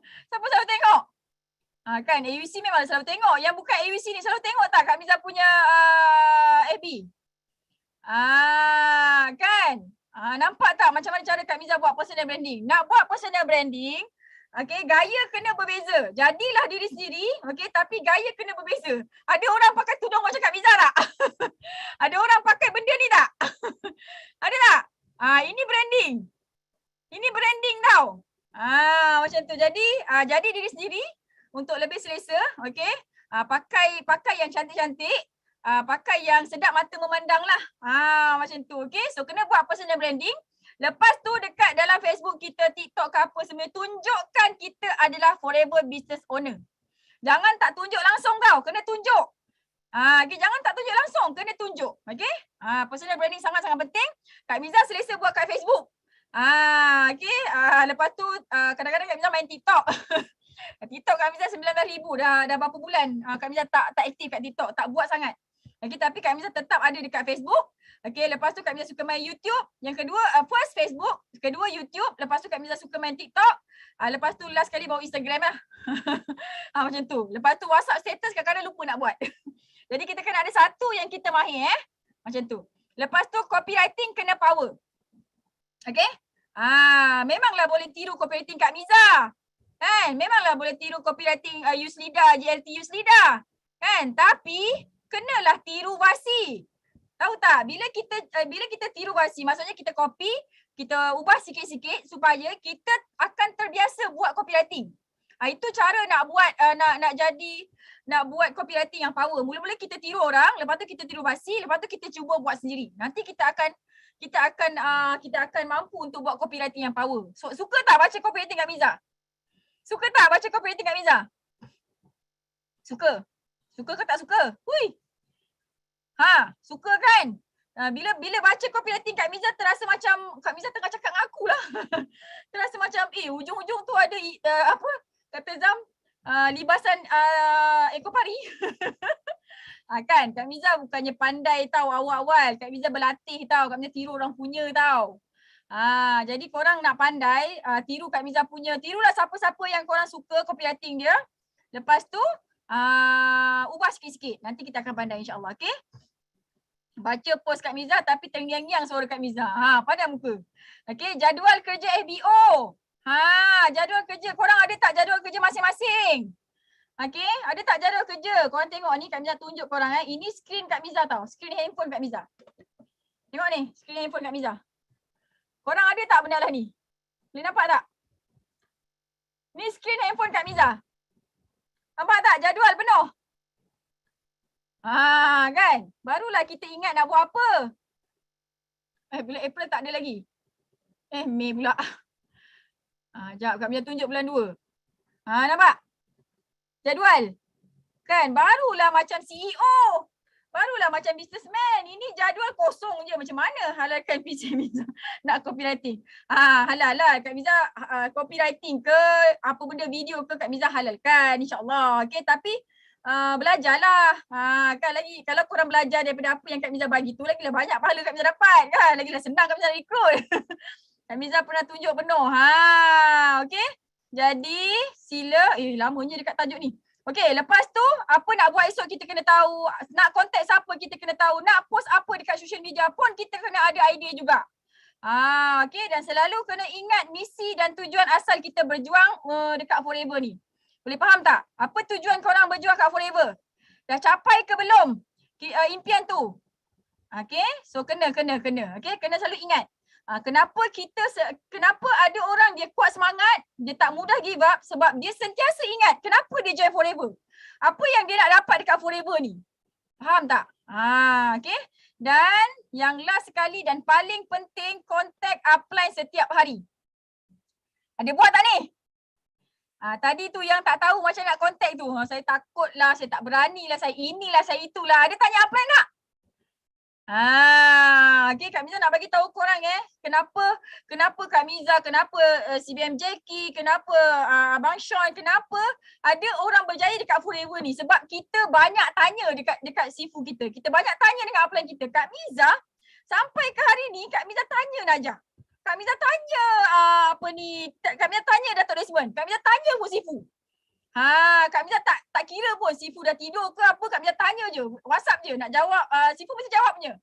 Siapa selalu tengok? Kan AUC memang selalu tengok. Yang bukan AUC ni selalu tengok tak Kak Miza punya FB? Kan? Nampak tak macam mana cara Kak Miza buat personal branding? Nak buat personal branding, okay, gaya kena berbeza. Jadilah diri sendiri, okay, tapi gaya kena berbeza. Ada orang pakai tudung macam Kak Miza tak? Ada orang pakai benda ni tak? Ada tak? Ini branding. Ini branding tau. Macam tu. Jadi diri sendiri untuk lebih selesa, okay. Pakai yang cantik-cantik. Pakai yang sedap mata memandang lah. Macam tu, okay. So kena buat personal branding. Lepas tu dekat dalam Facebook kita, TikTok ke apa semua, tunjukkan kita adalah forever business owner. Jangan tak tunjuk langsung tau, kena tunjuk. Okay, jangan tak tunjuk langsung, kena tunjuk. Okay. Personal branding sangat-sangat penting. Kak Miza selesa buat kat Facebook. Okay. Lepas tu kadang-kadang Kak Miza main TikTok. TikTok Kak Miza 19,000 dah berapa bulan. Kak Miza tak aktif kat TikTok, tak buat sangat. Okay, tapi Kak Miza tetap ada dekat Facebook. Okay, lepas tu Kak Miza suka main YouTube. Yang kedua, first Facebook. Kedua YouTube. Lepas tu Kak Miza suka main TikTok. Lepas tu last kali bawa Instagram lah. Macam tu. Lepas tu WhatsApp status kadang-kadang lupa nak buat. Jadi kita kena ada satu yang kita mahir Macam tu. Lepas tu copywriting kena power. Okay. Memanglah boleh tiru copywriting Kak Miza. Kan? Memanglah boleh tiru copywriting Uslida, JLT Uslida. Kan? Tapi kenalah tiru versi. Tahu tak? Bila kita tiru versi, maksudnya kita copy, kita ubah sikit-sikit supaya kita akan terbiasa buat copywriting. Itu cara nak buat nak buat copywriting yang power. Mula-mula kita tiru orang, lepas tu kita tiru versi, lepas tu kita cuba buat sendiri. Nanti kita akan mampu untuk buat copywriting yang power. So, suka tak baca copywriting Kak Miza? Suka tak baca copywriting Kak Miza? Suka? Suka ke tak suka? Hui. Suka kan? Bila baca copywriting Kak Miza terasa macam Kak Miza tengah cakap dengan aku lah. Terasa macam ujung-ujung tu ada kata Zam, libasan ekor pari. Kan Kak Miza bukannya pandai tau awal-awal. Kak Miza berlatih tau. Kak Miza tiru orang punya tau. Jadi korang nak pandai tiru Kak Miza punya. Tirulah siapa-siapa yang korang suka copywriting dia. Lepas tu ubah sikit-sikit. Nanti kita akan pandai insyaAllah. Okay. Baca post Kak Miza tapi terngiang-ngiang suara Kak Miza. Padam muka. Okay. Jadual kerja FBO. Jadual kerja. Korang ada tak jadual kerja masing-masing? Okay. Ada tak jadual kerja? Korang tengok ni Kak Miza tunjuk korang. Ini screen Kak Miza tau. Screen handphone Kak Miza. Tengok ni. Screen handphone Kak Miza. Korang ada tak benda lah ni? Boleh nampak tak? Ni screen handphone Kak Miza. Nampak tak? Jadual penuh. Kan? Barulah kita ingat nak buat apa. Bulan April tak ada lagi. Mei pula. Sekejap Kak Miza tunjuk bulan 2. Nampak? Jadual. Kan? Barulah macam CEO. Barulah macam businessman. Ini jadual kosong je. Macam mana halalkan PC Miza nak copywriting? Halal lah. Kak Miza copywriting ke apa benda video ke Kak Miza halalkan insyaAllah. Okay, tapi belajarlah. Kan lagi kalau korang belajar daripada apa yang Kak Miza bagi tu, lagilah banyak pahala Kak Miza dapat. Kan? Lagilah senang Kak Miza rekrut. Kak Miza pernah tunjuk penuh. Okay. Jadi sila, lamanya dekat tajuk ni. Okay, lepas tu apa nak buat esok kita kena tahu. Nak contact siapa kita kena tahu. Nak post apa dekat social media pun kita kena ada idea juga. Okay, dan selalu kena ingat misi dan tujuan asal kita berjuang dekat Forever ni. Boleh faham tak? Apa tujuan korang berjuang kat Forever? Dah capai ke belum impian tu? Okay, so kena. Okay, kena selalu ingat. Kenapa ada orang dia kuat semangat, dia tak mudah give up sebab dia sentiasa ingat kenapa dia join Forever. Apa yang dia nak dapat dekat Forever ni? Faham tak? Okay. Dan yang last sekali dan paling penting, contact upline setiap hari. Ada buat tak ni? Tadi tu yang tak tahu macam nak contact tu. Saya takut lah, saya tak berani lah, saya inilah, saya itulah. Ada tanya apply tak? Okay, Kak Miza nak bagi tahu korang kenapa Kak Miza, kenapa CBM Jackie, kenapa Abang Sean, kenapa ada orang berjaya dekat Forever ni. Sebab kita banyak tanya dekat Sifu kita. Kita banyak tanya dengan upline kita. Kak Miza, sampai ke hari ni Kak Miza tanya Najah. Kak Miza tanya Kak Miza tanya Datuk Desmond. Kak Miza tanya pun Sifu. Kak Miza tak kira pun Sifu dah tidur ke apa, Kak Miza tanya je. WhatsApp je nak jawab, Sifu mesti jawabnya.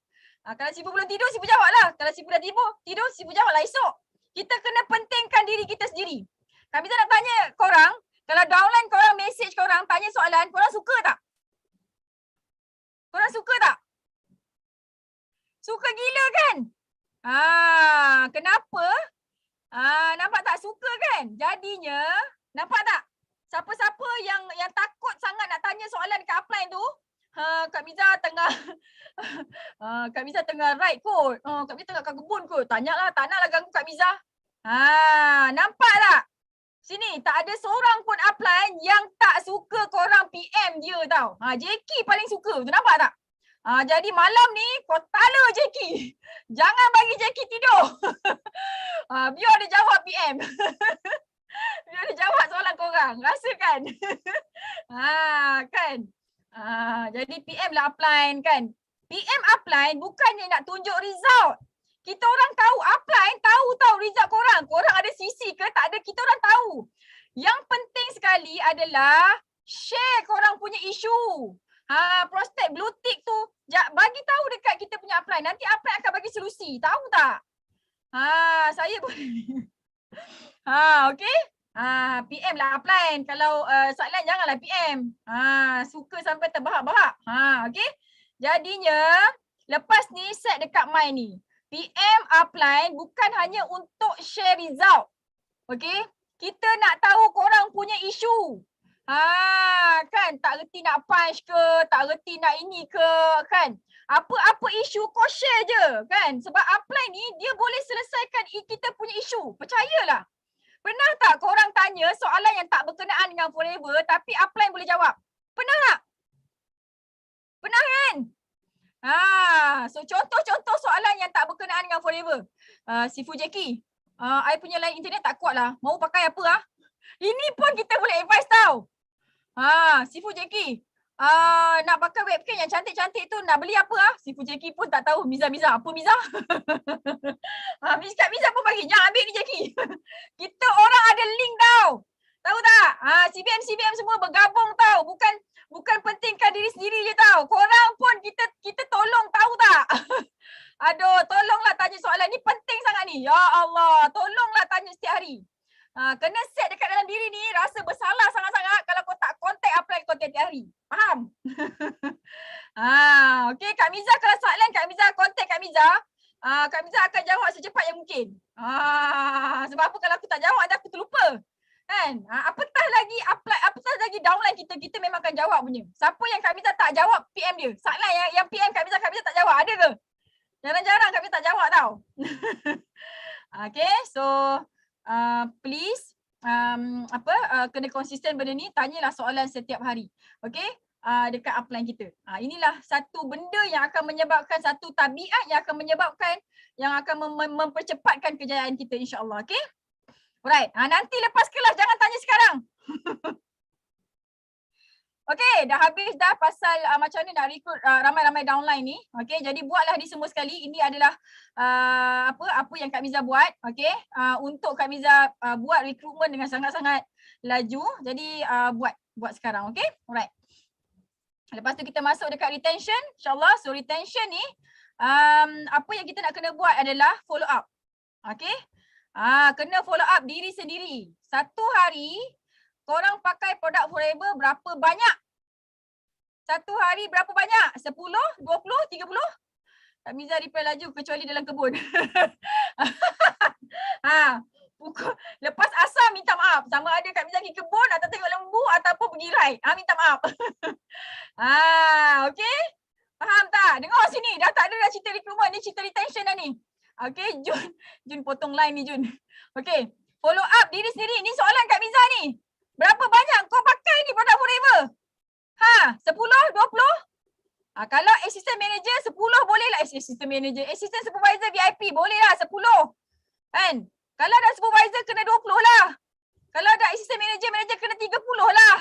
Kalau Sifu belum tidur, Sifu jawab lah. Kalau Sifu dah tidur, Sifu jawab lah esok. Kita kena pentingkan diri kita sendiri. Kak Miza nak tanya korang, kalau downline korang message korang, tanya soalan, korang suka tak? Korang suka tak? Suka gila kan? Kenapa? Nampak tak suka kan? Jadinya, nampak tak? Siapa-siapa yang takut sangat nak tanya soalan dekat upline tu, Kak Miza tengah Kak Miza tengah ride kot. Kak Miza tengah kat kebun kot. Tanyalah, tak naklah ganggu Kak Miza. Nampak tak? Sini tak ada seorang pun upline yang tak suka korang PM dia tau. Jackie paling suka tu, nampak tak? Jadi malam ni kau tala Jackie. Jangan bagi Jackie tidur. Biar dia jawab PM. Biar dia jawab soalan korang. Rasa kan? Kan? Jadi PM lah upline kan. PM upline bukannya nak tunjuk result. Kita orang tahu, upline tahu result korang. Korang ada CC ke tak ada, kita orang tahu. Yang penting sekali adalah share korang punya isu. Prospek blue tick tu bagi tahu dekat kita punya upline. Nanti upline akan bagi solusi. Tahu tak? Saya boleh. Okay. PM lah upline. Kalau soalan janganlah PM. Suka sampai terbahak-bahak. Okay. Jadinya lepas ni set dekat my ni. PM upline bukan hanya untuk share result. Okay. Kita nak tahu korang punya isu. Kan tak reti nak punch ke, tak reti nak ini ke, kan. Apa-apa isu kau share je, kan. Sebab upline ni dia boleh selesaikan kita punya isu. Percayalah. Pernah tak korang tanya soalan yang tak berkenaan dengan Forever tapi upline boleh jawab? Pernah tak? Pernah kan? So contoh-contoh soalan yang tak berkenaan dengan Forever. Sifu Jackie, I punya line internet tak kuat lah. Mau pakai apa lah? Ini pun kita boleh advise tau. Sifu Jackie, nak pakai webcam yang cantik-cantik tu nak beli apa lah? Sifu Jackie pun tak tahu. Miza, apa Miza? Kak Miza pun bagi, jangan ambil ni Jackie. Kita orang ada link tau. Tahu tak? CBM semua bergabung tau. Bukan pentingkan diri sendiri je tau. Korang pun kita tolong, tahu tak? Aduh, tolonglah tanya soalan ni, penting sangat ni. Ya Allah, tolonglah tanya setiap hari. Kena set dekat dalam diri ni, rasa bersalah sangat-sangat kalau kau tak contact upline kau tiap hari. Faham? Okay, Kak Miza kalau soalan Kak Miza contact Kak Miza. Kak Miza akan jawab secepat yang mungkin. Sebab apa kalau aku tak jawab nanti aku terlupa. Kan? Apatah lagi downline kita memang akan jawab punya. Siapa yang Kak Miza tak jawab PM dia. Soalan yang PM Kak Miza tak jawab, ada ke? Jarang-jarang Kak Miza tak jawab tau. Okay, so please kena konsisten benda ni, tanyalah soalan setiap hari. Okay, dekat upline kita. Inilah satu benda yang akan menyebabkan, satu tabiat yang akan menyebabkan, yang akan mempercepatkan kejayaan kita, insyaAllah. Okay, alright. Nanti lepas kelas jangan tanya sekarang. Okay, dah habis dah pasal macam mana nak rekrut ramai-ramai downline ni. Okay, jadi buatlah ni semua sekali. Ini adalah apa yang Kak Miza buat. Okay, untuk Kak Miza buat rekrutmen dengan sangat-sangat laju. Jadi buat sekarang. Okay, alright. Lepas tu kita masuk dekat retention, insyaAllah. So retention ni, apa yang kita nak kena buat adalah follow up. Okay, kena follow up diri sendiri. Satu hari, korang pakai produk Forever berapa banyak? Satu hari berapa banyak? 10, 20, 30? Kak Miza reply laju kecuali dalam kebun. Lepas asar minta maaf. Sama ada Kak Miza pergi kebun atau tengok lembu ataupun pergi ride. Minta maaf. Okay? Faham tak? Dengar sini. Dah tak ada dah cerita recruitment. Ni cerita retention dah ni. Okay, Jun potong line ni Jun. Okay. Follow up diri sendiri. Ni soalan Kak Miza ni. Berapa banyak kau pakai ni produk Forever? 10, 20? Kalau assistant manager 10 boleh lah. Assistant manager, assistant supervisor VIP boleh lah 10. Kan? Kalau dah supervisor kena 20 lah. Kalau dah assistant manager, manager kena 30 lah.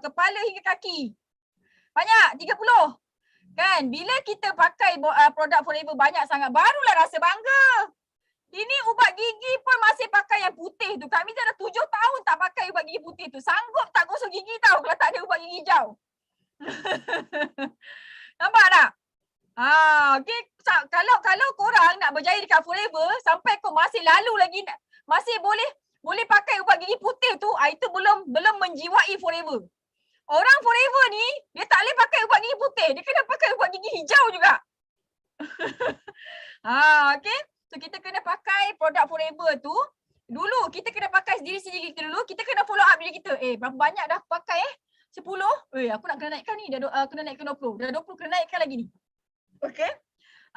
Kepala hingga kaki. Banyak 30. Kan? Bila kita pakai produk Forever banyak sangat, barulah rasa bangga. Ini ubat gigi pun masih pakai yang putih tu. Kak Miza dah 7 tahun tak pakai ubat gigi putih tu. Sanggup tak gosok gigi tau kalau tak ada ubat gigi hijau. Nampak tak? Okay. Kalau korang nak berjaya dekat Forever, sampai kau masih lalu lagi, masih boleh pakai ubat gigi putih tu, itu belum menjiwai Forever. Orang Forever ni, dia tak boleh pakai ubat gigi putih. Dia kena pakai ubat gigi hijau juga. Okay. So kita kena pakai produk Forever tu. Dulu kita kena pakai sendiri-sendiri kita dulu. Kita kena follow up diri kita. Berapa banyak dah pakai 10? Aku nak kena naikkan ni. Dah kena naikkan 20. Dah 20 kena naikkan lagi ni. Okay.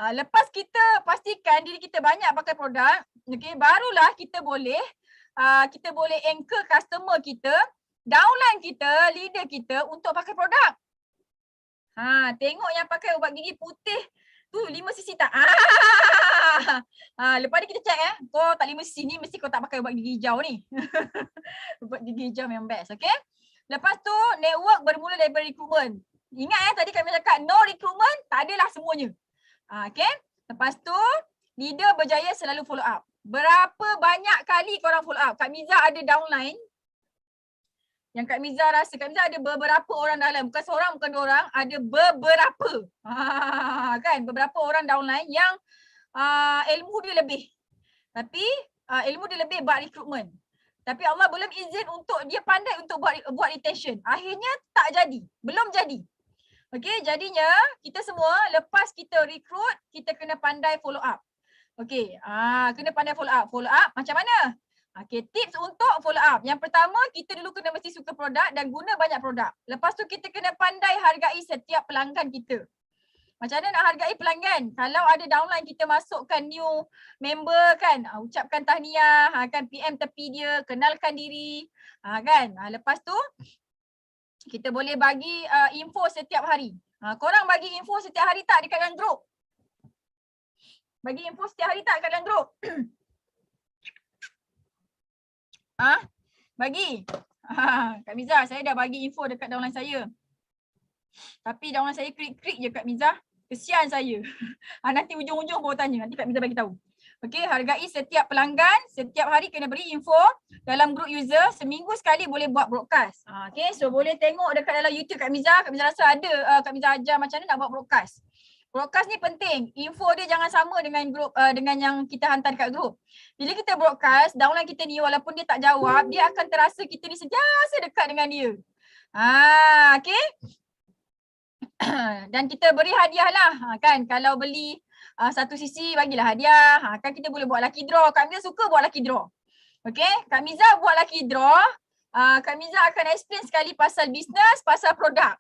Lepas kita pastikan diri kita banyak pakai produk. Okay. Barulah kita boleh anchor customer kita, downline kita, leader kita untuk pakai produk. Tengok yang pakai ubat gigi putih tu 5 cc tak? Lepas ni kita check kau tak 5 cc ni mesti kau tak pakai ubat gigi hijau ni. Ubat gigi hijau memang best, okay? Lepas tu network bermula daripada recruitment. Ingat tadi kami cakap no recruitment, tak adalah semuanya. Okay? Lepas tu leader berjaya selalu follow up. Berapa banyak kali korang follow up? Kak Miza ada downline yang Kak Miza rasa, Kak Miza ada beberapa orang downline, bukan seorang, bukan dua orang, ada beberapa. Kan, beberapa orang downline yang ilmu dia lebih. Tapi ilmu dia lebih buat recruitment. Tapi Allah belum izin untuk dia pandai untuk buat retention. Akhirnya tak jadi, belum jadi. Okay, jadinya kita semua lepas kita recruit, kita kena pandai follow up. Okay, kena pandai follow up. Follow up macam mana? Okay, tips untuk follow up. Yang pertama, kita dulu kena mesti suka produk dan guna banyak produk. Lepas tu kita kena pandai hargai setiap pelanggan kita. Macam mana nak hargai pelanggan? Kalau ada downline kita masukkan new member kan, ucapkan tahniah, kan PM tepi dia, kenalkan diri, kan. Lepas tu kita boleh bagi info setiap hari. Korang bagi info setiap hari tak dekat dalam group? Bagi info setiap hari tak dekat dalam group? Bagi. Kak Miza, saya dah bagi info dekat downline saya. Tapi downline saya klik-klik je Kak Miza. Kesian saya. Nanti ujung-ujung baru tanya. Nanti Kak Miza bagi tahu. Okey, hargai setiap pelanggan. Setiap hari kena beri info dalam group user. Seminggu sekali boleh buat broadcast. Okey, so boleh tengok dekat dalam YouTube Kak Miza. Kak Miza rasa ada Kak Miza ajar macam mana nak buat broadcast. Broadcast ni penting. Info dia jangan sama dengan grup dengan yang kita hantar dekat grup. Bila kita broadcast, downline kita ni walaupun dia tak jawab, dia akan terasa kita ni sentiasa dekat dengan dia. Okey. Dan kita beri hadiah lah. Kan kalau beli satu sisi bagilah hadiah. Kan kita boleh buat lucky draw. Kak Miza suka buat lucky draw. Okey. Kak Miza buat lucky draw. Kak Miza akan explain sekali pasal bisnes, pasal produk.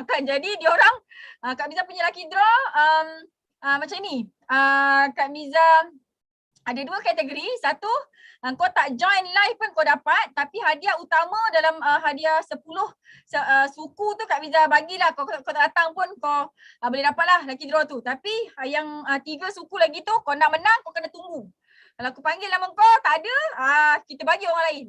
Kan jadi dia orang Kak Miza punya lucky draw macam ni. Kak Miza ada 2 kategori. Satu, kau tak join live pun kau dapat, tapi hadiah utama dalam hadiah 10 suku tu Kak Miza bagilah. Kau tak datang pun kau boleh dapat lah lucky draw tu. Tapi yang 3 suku lagi tu kau nak menang kau kena tunggu. Kalau aku panggil nama kau tak ada, kita bagi orang lain.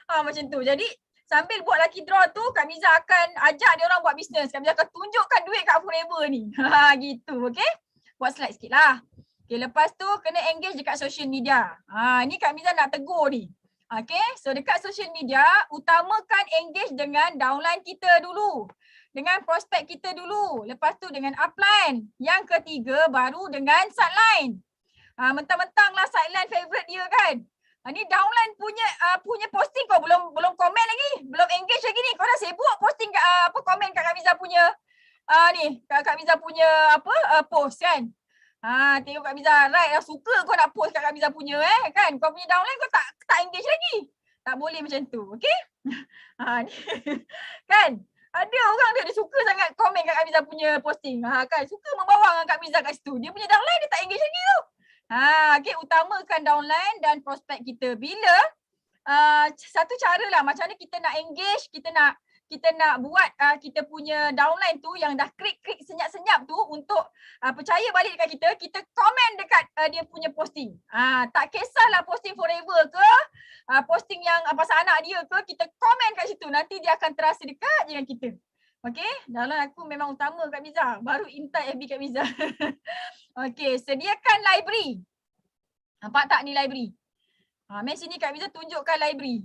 Macam tu. Jadi sambil buat lucky draw tu, Kak Miza akan ajak dia orang buat bisnes. Kak Miza akan tunjukkan duit kat Forever ni. Gitu, okay? Buat slide sikit lah. Okay, lepas tu kena engage dekat social media. Ni Kak Miza nak tegur ni. Okay, so dekat social media, utamakan engage dengan downline kita dulu. Dengan prospek kita dulu. Lepas tu dengan upline. Yang ketiga baru dengan sideline. Mentang-mentang lah sideline favourite dia kan. Ni downline punya posting kau belum komen lagi, belum engage lagi ni. Kau dah sibuk posting komen kat Kak Miza punya ni, Kak Miza punya post kan. Tengok Kak Miza right, suka kau nak post kat Kak Miza punya kan. Kau punya downline kau tak engage lagi. Tak boleh macam tu, okey? Ni kan. Ada orang dia suka sangat komen kat Kak Miza punya posting. Kan suka membawa dengan Kak Miza kat situ. Dia punya downline dia tak engage lagi tu. Okay, utamakan downline dan prospek kita. Bila satu cara lah macam mana kita nak engage, kita nak buat kita punya downline tu yang dah klik-klik senyap-senyap tu untuk percaya balik dekat kita komen dekat dia punya posting. Tak kisahlah posting forever ke, posting yang pasal anak dia ke, kita komen kat situ. Nanti dia akan terasa dekat dengan kita. Okey, downline aku memang utama Kak Miza. Baru intai FB Kak Miza. Okey, sediakan library. Nampak tak ni library? Mari sini Kak Miza tunjukkan library.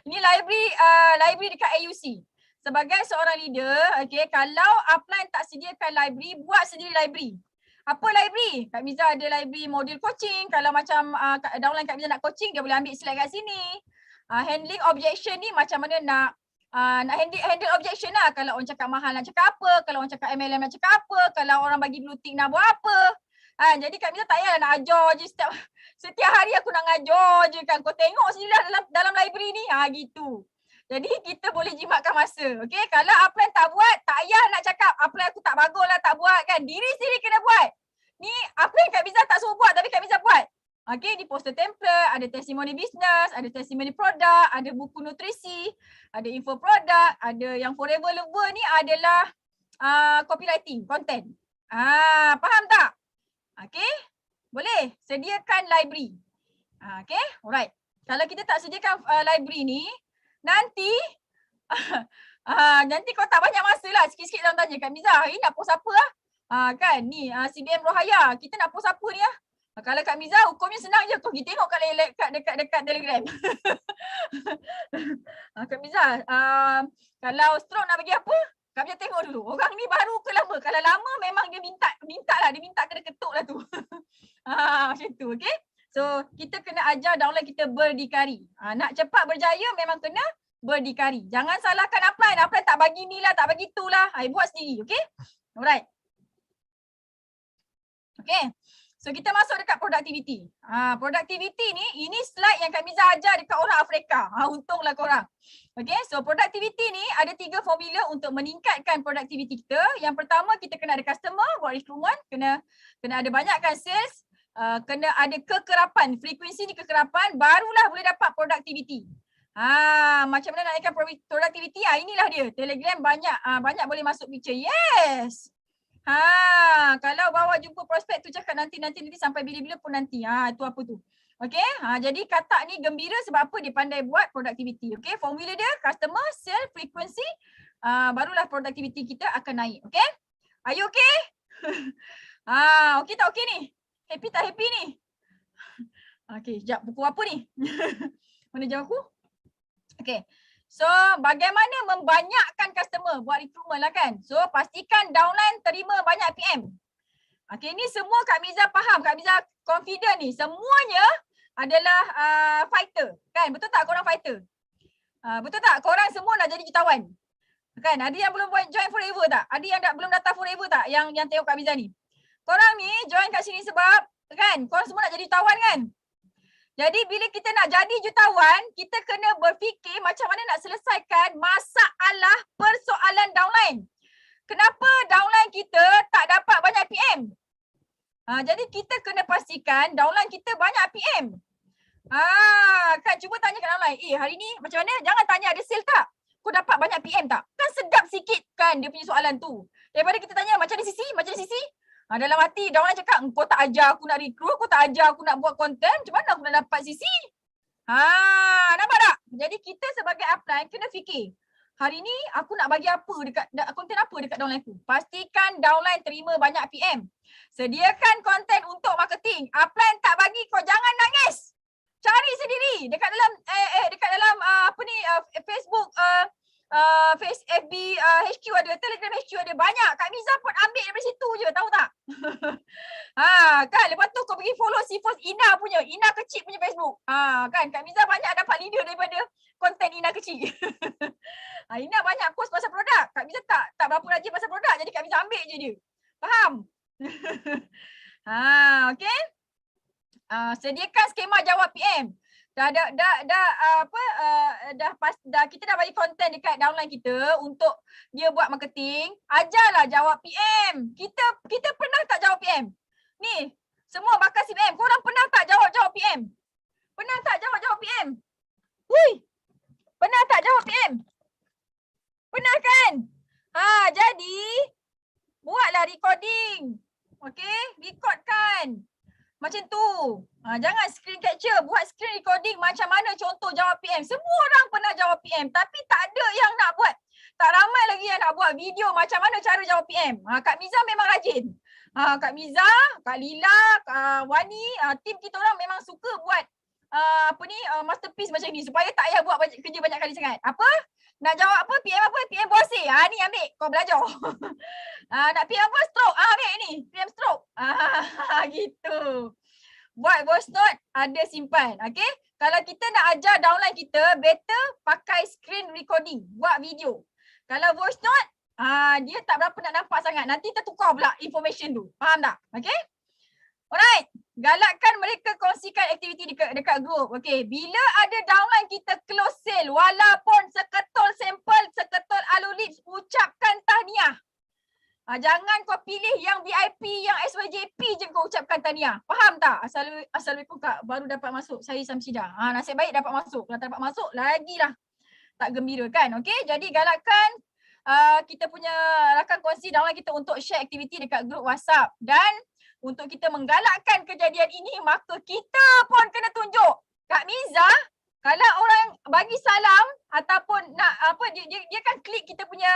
Ini library dekat AUC. Sebagai seorang leader, okay, kalau upline tak sediakan library, buat sendiri library. Apa library? Kak Miza ada library modul coaching. Kalau macam downline Kak Miza nak coaching, dia boleh ambil slide kat sini. Handling objection ni macam mana nak handle objection lah. Kalau orang cakap mahal nak cakap apa, kalau orang cakap MLM nak cakap apa, kalau orang bagi blue tick nak buat apa. Jadi Kak Miza tak payah nak ajar je setiap hari aku nak ngajar je kan. Kau tengok sendiri dalam library ni. Gitu. Jadi kita boleh jimatkan masa. Okay. Kalau upline tak buat, tak payah nak cakap upline aku tak bagus lah, tak buat kan. Diri sendiri kena buat. Ni upline Kak Miza tak suruh buat tapi Kak Miza buat. Okay, di poster template, ada testimoni bisnes, ada testimoni produk, ada buku nutrisi, ada info produk, ada yang forever lover ni adalah copywriting, content. Faham tak? Okay, boleh sediakan library. Okay, alright. Kalau kita tak sediakan library ni, nanti nanti kau tak banyak masa lah. Sikit-sikit orang tanya, Kak Miza, hari nak post apa lah? Kan, ni CBM Rohaya, kita nak post apa ni lah? Kalau Kak Miza, hukumnya senang je. Kau pergi tengok dekat Telegram. Kak Miza, kalau stroke nak bagi apa? Kak Miza tengok dulu. Orang ni baru ke lama? Kalau lama memang dia minta lah. Dia minta kena ketuk lah tu. Macam tu, okay? So, kita kena ajar downline kita berdikari. Nak cepat berjaya memang kena berdikari. Jangan salahkan upline. Upline tak bagi ni lah, tak bagi tu lah. Buat sendiri, okay? Alright. Okay. So kita masuk dekat productivity. Productivity ni, ini slide yang Kak Miza ajar dekat orang Afrika. Untunglah korang. Okay, so productivity ni ada 3 formula untuk meningkatkan productivity kita. Yang pertama, kita kena ada customer buat recruitment, kena ada banyakkan sales, kena ada kekerapan, frekuensi ni kekerapan, barulah boleh dapat productivity. Macam mana nak naikkan productivity? Inilah dia. Telegram banyak boleh masuk picture. Yes. Kalau bawa jumpa prospek tu cakap nanti sampai bila-bila pun nanti. Itu apa tu? Okay. Jadi katak ni gembira sebab apa? Dia pandai buat productivity. Okay. Formula dia customer, sale, frequency. Barulah productivity kita akan naik. Okay. Are you okay? Okay tak okay ni? Happy tak happy ni? Okay. Sekejap. Buku apa ni? Mana jam aku? Okay. So, bagaimana membanyakkan customer buat recruitment lah kan? So, pastikan downline terima banyak PM. Okay, ni semua Kak Miza faham. Kak Miza confident ni. Semuanya adalah fighter. Kan? Betul tak korang fighter? Betul tak? Korang semua nak jadi jutawan. Kan? Ada yang belum join forever tak? Ada yang belum daftar forever tak? Yang tengok Kak Miza ni. Korang ni join kat sini sebab kan? Korang semua nak jadi jutawan kan? Jadi bila kita nak jadi jutawan, kita kena berfikir macam mana nak selesaikan masalah persoalan downline. Kenapa downline kita tak dapat banyak PM? Jadi kita kena pastikan downline kita banyak PM. Kan cuba tanya kat downline, hari ni macam mana? Jangan tanya ada sale tak? Kau dapat banyak PM tak? Kan sedap sikit kan dia punya soalan tu. Daripada kita tanya macam ni Sisi? Macam ni Sisi? Dalam hati downline cakap, kau tak ajar aku nak recruit, kau tak ajar aku nak buat konten, macam mana aku nak dapat Sisi? Nampak tak? Jadi kita sebagai upline kena fikir, hari ni aku nak bagi apa dekat konten apa dekat downline aku? Pastikan downline terima banyak PM. Sediakan konten untuk marketing. Upline tak bagi, kau jangan nangis. Cari sendiri dekat dalam Facebook FB HQ ada, Telegram HQ ada, banyak. Kak Miza pun ambil dari situ je, tahu tak? Kan lepas tu kau pergi follow si post Ina punya, Ina kecil punya Facebook. Kan Kak Miza banyak dapat leader daripada konten Ina kecil. Ina banyak post pasal produk. Kak Miza tak berapa rajin pasal produk, jadi Kak Miza ambil je dia. Faham? Okay. Sediakan skema jawab PM. Kita dah bagi konten dekat downline kita untuk dia buat marketing. Ajarlah jawab PM. Kita pernah tak jawab PM? Ni, semua bakal CBM. Korang pernah tak jawab PM? Pernah tak jawab PM? Hui, pernah tak jawab PM? Pernah kan? Jadi buatlah recording. Okey, rekodkan. Macam tu. Jangan screen capture, buat screen recording macam mana contoh jawab PM. Semua orang pernah jawab PM tapi tak ada yang nak buat. Tak ramai lagi yang nak buat video macam mana cara jawab PM. Kak Miza memang rajin. Kak Miza, Kak Lila, Kak Wani, tim kita orang memang suka buat masterpiece macam ni supaya tak payah buat kerja banyak kali sangat. Apa? Nak jawab apa? PM apa? PM bossy. Ni ambil, kau belajar. Nak PM apa? Stroke. Ambil ni, PM stroke. Gitu. Buat voice note, ada simpan. Okay? Kalau kita nak ajar downline kita, better pakai screen recording. Buat video. Kalau voice note, dia tak berapa nak nampak sangat. Nanti tertukar pula information tu. Faham tak? Okay? Alright. Galakkan mereka kongsikan aktiviti dekat grup. Okay. Bila ada downline kita close sale, walaupun seketul sampel, seketul alulips, ucapkan tahniah. Jangan kau pilih yang VIP, yang SYJP je kau ucapkan tahniah. Faham tak? Assalamualaikum Kak, baru dapat masuk. Saya Samsidah. Nasib baik dapat masuk. Kalau tak dapat masuk, lagilah tak gembira kan? Okay, jadi galakkan kita punya rakan kongsi downline kita untuk share aktiviti dekat grup WhatsApp. Dan untuk kita menggalakkan kejadian ini, maka kita pun kena tunjuk. Kak Miza, kalau orang bagi salam ataupun nak dia kan klik kita punya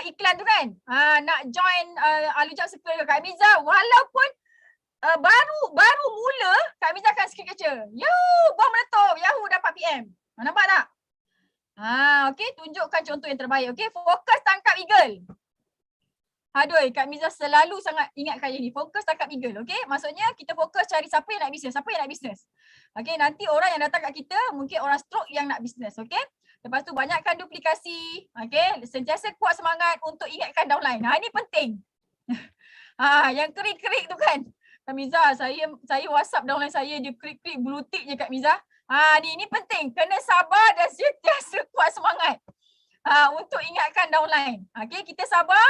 iklan tu kan. Nak join Alujab Circle ke Kak Miza, walaupun baru mula, Kak Miza akan screen capture. Yahoo, bom meletup, Yahoo dapat PM. Nampak tak? Okey, tunjukkan contoh yang terbaik. Okey, fokus tangkap eagle. Aduh, Kak Miza selalu sangat ingatkan yang ni. Fokus tangkap eagle. Okey, maksudnya kita fokus cari siapa yang nak bisnes, siapa yang nak bisnes. Okey, nanti orang yang datang kat kita mungkin orang stroke yang nak bisnes. Okey. Lepas tu banyakkan duplikasi. Okey, sentiasa kuat semangat untuk ingatkan downline. Ini penting. Yang kerik-kerik tu kan. Kak Miza, saya WhatsApp downline saya, dia klik-klik blue tick je Kak Miza. Ni penting. Kena sabar dan sentiasa kuat semangat. Untuk ingatkan downline. Okey, kita sabar.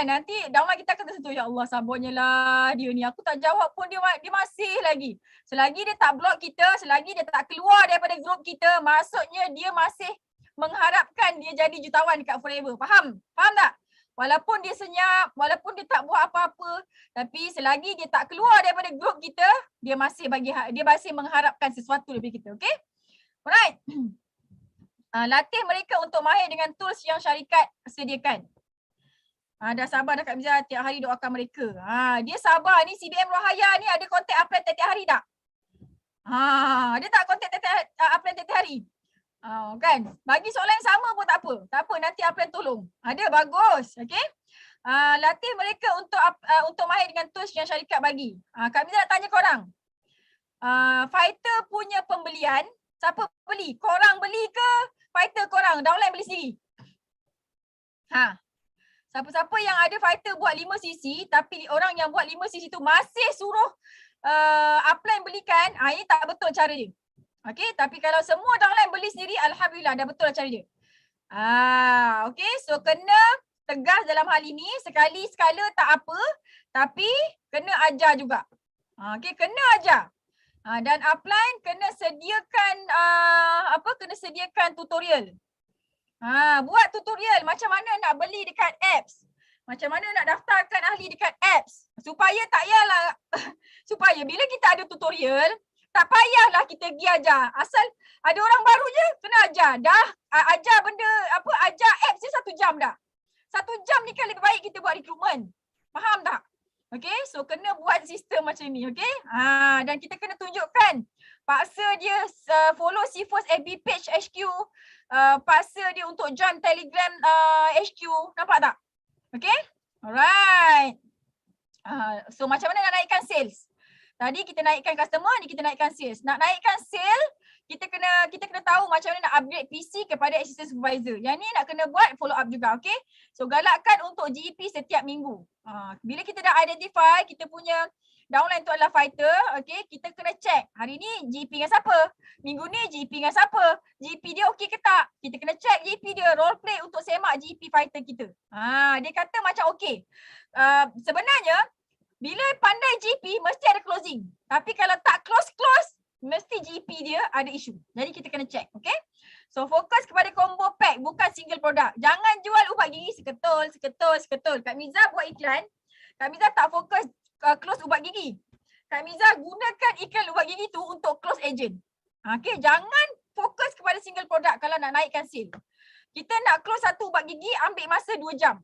Nanti downline kita akan tersentuh. Ya Allah, sabarnya lah dia ni. Aku tak jawab pun dia masih lagi. Selagi dia tak block kita, selagi dia tak keluar daripada grup kita, maksudnya dia masih mengharapkan dia jadi jutawan dekat Forever. Faham? Faham tak? Walaupun dia senyap, walaupun dia tak buat apa-apa, tapi selagi dia tak keluar daripada grup kita, dia masih mengharapkan sesuatu daripada kita. Okay? Alright. Latih mereka untuk mahir dengan tools yang syarikat sediakan. Dah sabar dah Kak Miza, tiap hari doakan mereka. Dia sabar ni, CBM Rohaya ni ada kontak upline tiap hari tak? Ada tak kontak upline tiap hari? Kan? Bagi soalan yang sama pun tak apa. Tak apa, nanti upline tolong. Ada, bagus. Okay? Latih mereka untuk mahir dengan tools yang syarikat bagi. Kak Miza nak tanya korang. Fighter punya pembelian, siapa beli? Korang beli ke fighter korang? Downline beli sendiri? Siapa-siapa yang ada fighter buat 5cc tapi orang yang buat 5cc tu masih suruh upline belikan, ini tak betul cara dia. Okey, tapi kalau semua downline beli sendiri, alhamdulillah dah betul lah cara dia. Okey, so kena tegas dalam hal ini, sekali sekala tak apa, tapi kena ajar juga. Okey, kena ajar. Dan upline kena sediakan kena sediakan tutorial. Buat tutorial macam mana nak beli dekat apps. Macam mana nak daftarkan ahli dekat apps. Supaya tak payahlah, supaya bila kita ada tutorial, tak payahlah kita pergi ajar. Asal ada orang baru je, kena ajar. Dah ajar benda, ajar apps je 1 jam dah. 1 jam ni kan lebih baik kita buat recruitment. Faham tak? Okay, so kena buat sistem macam ni, okay. Dan kita kena tunjukkan. Paksa dia follow Sifos FB page HQ. Paksa dia untuk join Telegram HQ. Nampak tak? Okay? Alright. So macam mana nak naikkan sales? Tadi kita naikkan customer, ni kita naikkan sales. Nak naikkan sale, kita kena tahu macam mana nak upgrade PC kepada assistant supervisor. Yang ni nak kena buat follow up juga, okay? So galakkan untuk GEP setiap minggu. Bila kita dah identify kita punya downline tu adalah fighter, okay, kita kena check. Hari ni GEP dengan siapa? Minggu ni GEP dengan siapa? GEP dia okey ke tak? Kita kena check GEP dia, role play untuk semak GEP fighter kita. Dia kata macam okey. Sebenarnya bila pandai GP mesti ada closing. Tapi kalau tak close, mesti GP dia ada isu. Jadi kita kena check, okay? So fokus kepada combo pack, bukan single produk. Jangan jual ubat gigi seketul. Kak Miza buat iklan, Kak Miza tak fokus close ubat gigi. Kak Miza gunakan iklan ubat gigi tu untuk close agent. Okay, jangan fokus kepada single produk kalau nak naikkan sale. Kita nak close satu ubat gigi ambil masa 2 jam.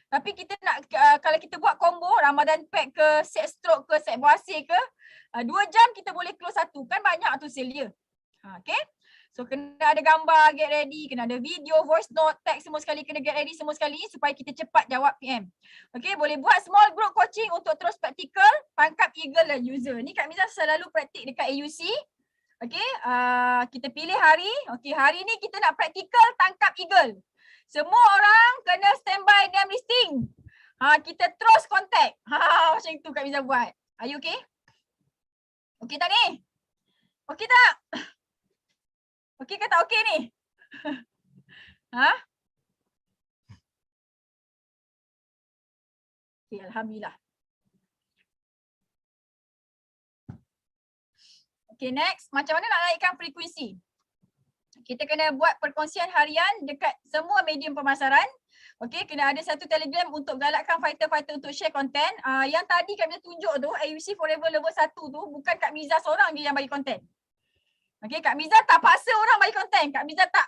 Tapi kita nak, kalau kita buat combo Ramadan pack ke, set stroke ke, set buasir ke, 2 jam kita boleh close satu. Kan banyak tu sale dia. Okay. So kena ada gambar, get ready, kena ada video, voice note, text semua sekali, kena get ready semua sekali supaya kita cepat jawab PM. Okay, boleh buat small group coaching untuk terus praktikal, tangkap eagle dan user. Ni Kak Miza selalu praktik dekat AUC. Okay, kita pilih hari. Okay, hari ni kita nak praktikal tangkap eagle. Semua orang kena standby dalam listing. Kita terus contact. Macam itu Kak Miza buat. Are you okay? Okay tak ni? Okay tak? Okay ke tak okay ni? Okay, Alhamdulillah. Okay, next. Macam mana nak naikkan frekuensi? Kita kena buat perkongsian harian dekat semua medium pemasaran. Okay, kena ada satu Telegram untuk galakkan fighter-fighter untuk share konten. Yang tadi Kak Miza tunjuk tu, AUC Forever Level 1 tu, bukan Kak Miza seorang je yang bagi konten. Okay, Kak Miza tak paksa orang bagi konten. Kak Miza tak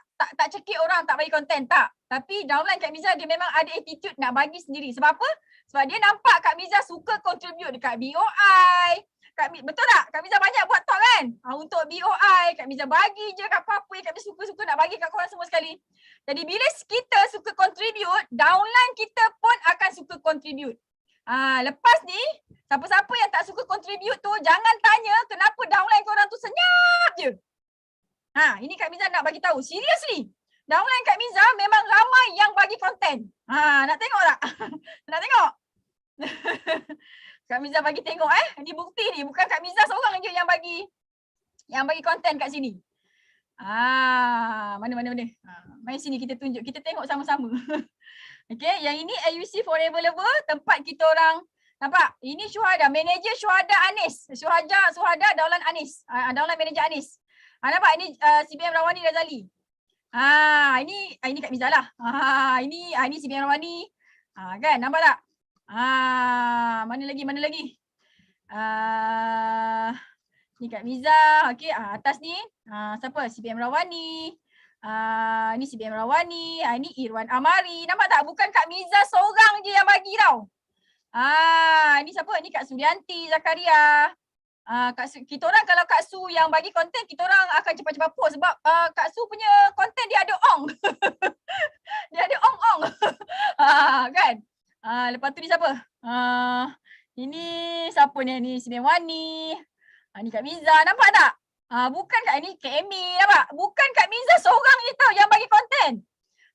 cekik orang tak bagi konten, tak. Tapi downline Kak Miza dia memang ada attitude nak bagi sendiri. Sebab apa? Sebab dia nampak Kak Miza suka contribute dekat BOI. Betul tak? Kak Miza banyak buat talk kan? Untuk BOI, Kak Miza bagi je apa-apa yang Kak Miza suka-suka nak bagi kat korang semua sekali. Jadi bila kita suka contribute, downline kita pun akan suka contribute. Lepas ni, siapa-siapa yang tak suka contribute tu, jangan tanya kenapa downline korang tu senyap je. Ini Kak Miza nak bagi tahu. Seriously, downline Kak Miza memang ramai yang bagi konten. Nak tengok tak? Nak tengok? Kak Miza bagi tengok Ni bukti ni, bukan Kak Miza seorang je yang bagi konten kat sini. Mana. Mari sini kita tunjuk, kita tengok sama-sama. Okay, yang ini AUC Forever Level, tempat kita orang, nampak? Ini Syuhada, manager Syuhada Anis. Syuhada Daulan Anis. Daulan manager Anis. Nampak? Ini CBM Rawani Razali. Ini Kak Miza lah. Ini CBM Rawani. Kan, nampak tak? Mana lagi? Ni Kak Miza. Okay, atas ni. Siapa? CBM Rawani. Ni CBM Rawani, ni Irwan Amari. Nampak tak? Bukan Kak Miza seorang je yang bagi tau. Ni siapa? Ni Kak Sudianti Zakaria. Kita orang kalau Kak Su yang bagi konten, kita orang akan cepat-cepat post sebab Kak Su punya konten dia ada ong. Dia ada ong-ong. Kan? Lepas tu ni siapa? Ini siapa ni? Ni CBM Wani. Ni Kak Miza. Nampak tak? Bukan Kak ni Kak Amy, nampak? Bukan Kak Miza seorang je tau yang bagi konten.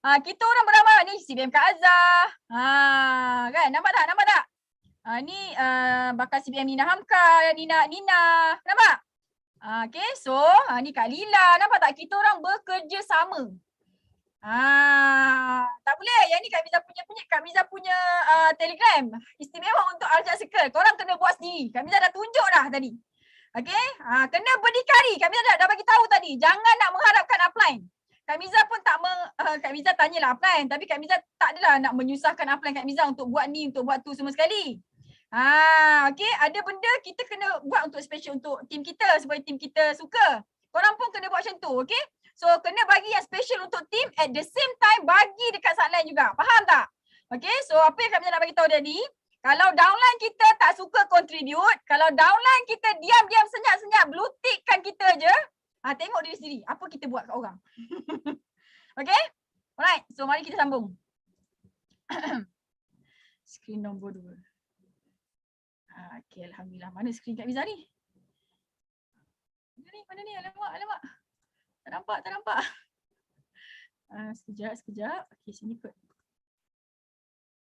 Kita orang beramai ni CBM Kak Azhar. Kan? Nampak tak? Ni bakal CBM Nina Hamka, Nina. Nampak? Okay, so ni Kak Lila. Nampak tak? Kita orang bekerja sama. Tak boleh. Yang ni Kak Miza punya Telegram. Istimewa untuk Arjat Circle. Korang kena buat sendiri. Kak Miza dah tunjuk dah tadi. Okay, kena berdikari. Kak Miza dah bagi tahu tadi. Jangan nak mengharapkan upline. Kak Miza pun Kak Miza tanyalah upline. Tapi Kak Miza tak adalah nak menyusahkan upline Kak Miza untuk buat ni, untuk buat tu semua sekali. Okay, ada benda kita kena buat untuk special untuk tim kita supaya tim kita suka. Korang pun kena buat macam tu, okay? So, kena bagi yang special untuk tim at the same time bagi dekat side lain juga. Faham tak? Okay, so apa yang Kak Miza nak bagi tahu tadi? Kalau downline kita tak suka contribute, kalau downline kita diam-diam senyap-senyap blue tickkan kita je, tengok diri sendiri apa kita buat kat orang. Okay? Alright, so mari kita sambung. Skrin nombor 2. Okay, Alhamdulillah. Mana skrin Kak Miza ni? Mana ni? Alamak. Tak nampak. Sekejap. Okay, sini kot.